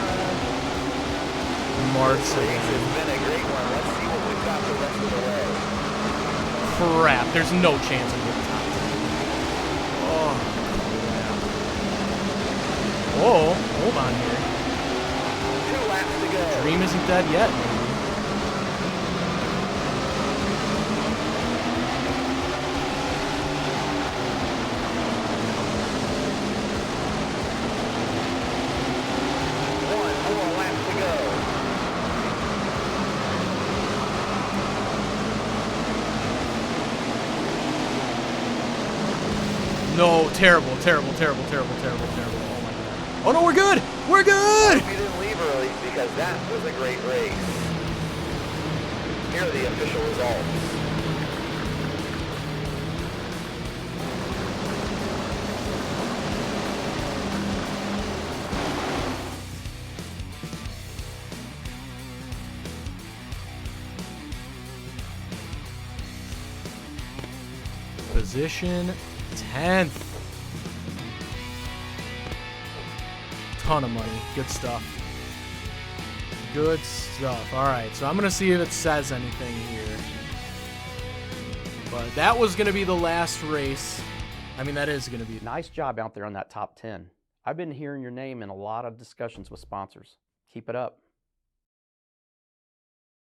S1: Mart's
S3: This
S1: again.
S3: has been a great one. Let's see what we've got the rest of the way.
S1: Crap, there's no chance of getting top 10. Oh, crap. Whoa, hold on here.
S3: 2 laps to go.
S1: Dream isn't dead yet, maybe. No, terrible, terrible, terrible, terrible, terrible, terrible. Oh my god. Oh no, we're good! We're good!
S3: We didn't leave early because that was a great race. Here are the official results.
S1: Position 10th. Ton of money. Good stuff. Good stuff. Alright, so I'm going to see if it says anything here. But that was going to be the last race. I mean, that is going to be...
S2: Nice job out there on that top 10. I've been hearing your name in a lot of discussions with sponsors. Keep it up.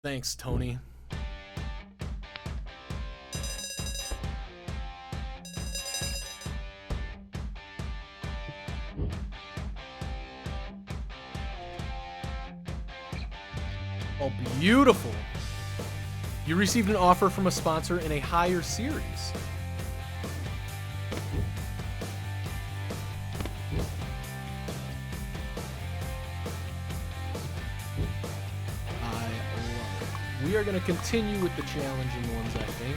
S1: Thanks, Tony. Oh, beautiful. You received an offer from a sponsor in a higher series. I love it. We are going to continue with the challenging ones, I think.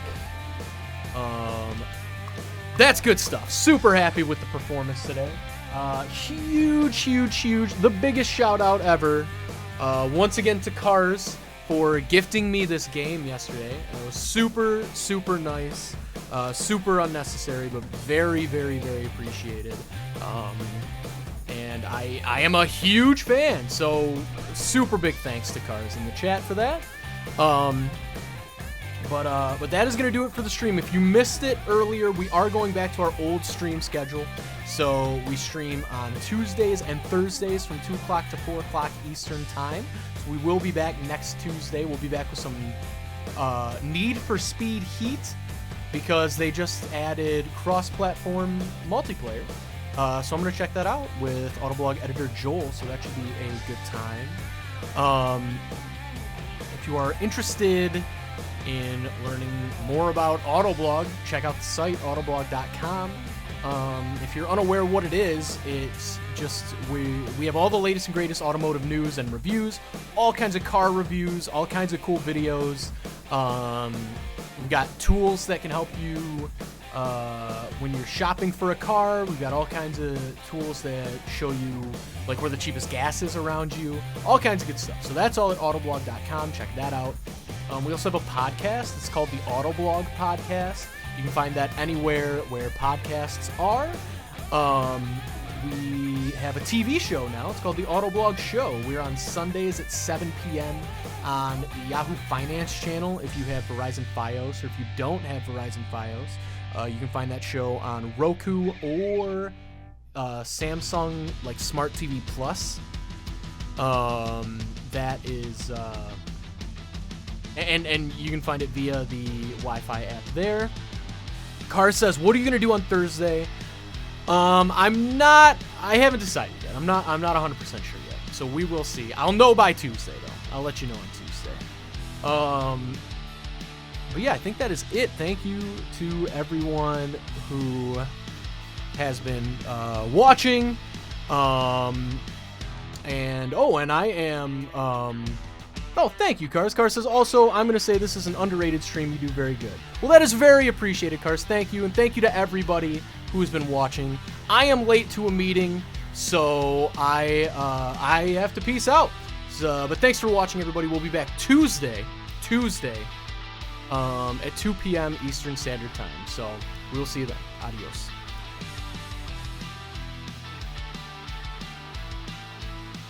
S1: That's good stuff. Super happy with the performance today. Huge, huge, huge. The biggest shout out ever. Once again to Cars for gifting me this game yesterday. It was super, super nice, super unnecessary, but very, very, very appreciated. And I am a huge fan, so super big thanks to Cars in the chat for that. But that is going to do it for the stream. If you missed it earlier, we are going back to our old stream schedule. So we stream on Tuesdays and Thursdays from 2 o'clock to 4 o'clock Eastern time. So we will be back next Tuesday. We'll be back with some Need for Speed Heat because they just added cross-platform multiplayer. So I'm going to check that out with Autoblog editor Joel, so that should be a good time. If you are interested in learning more about Autoblog, check out the site, autoblog.com. If you're unaware what it is, it's just we have all the latest and greatest automotive news and reviews, all kinds of car reviews, all kinds of cool videos. We've got tools that can help you when you're shopping for a car. We've got all kinds of tools that show you like where the cheapest gas is around you, all kinds of good stuff. So that's all at autoblog.com. Check that out. We also have a podcast. It's called the Autoblog Podcast. You can find that anywhere where podcasts are. We have a TV show now. It's called the Autoblog Show. We're on Sundays at 7 p.m. on the Yahoo Finance channel if you have Verizon Fios, or if you don't have Verizon Fios, you can find that show on Roku or Samsung like Smart TV Plus. That is... And you can find it via the Wi-Fi app there. Car says, what are you going to do on Thursday? I haven't decided yet. I'm not 100% sure yet. So we will see. I'll know by Tuesday, though. I'll let you know on Tuesday. But yeah, I think that is it. Thank you to everyone who has been watching. And I am... Oh, thank you, Cars. Cars says, also, I'm going to say this is an underrated stream. You do very good. Well, that is very appreciated, Cars. Thank you. And thank you to everybody who has been watching. I am late to a meeting, so I have to peace out. But thanks for watching, everybody. We'll be back Tuesday, at 2 p.m. Eastern Standard Time. So we will see you then. Adios.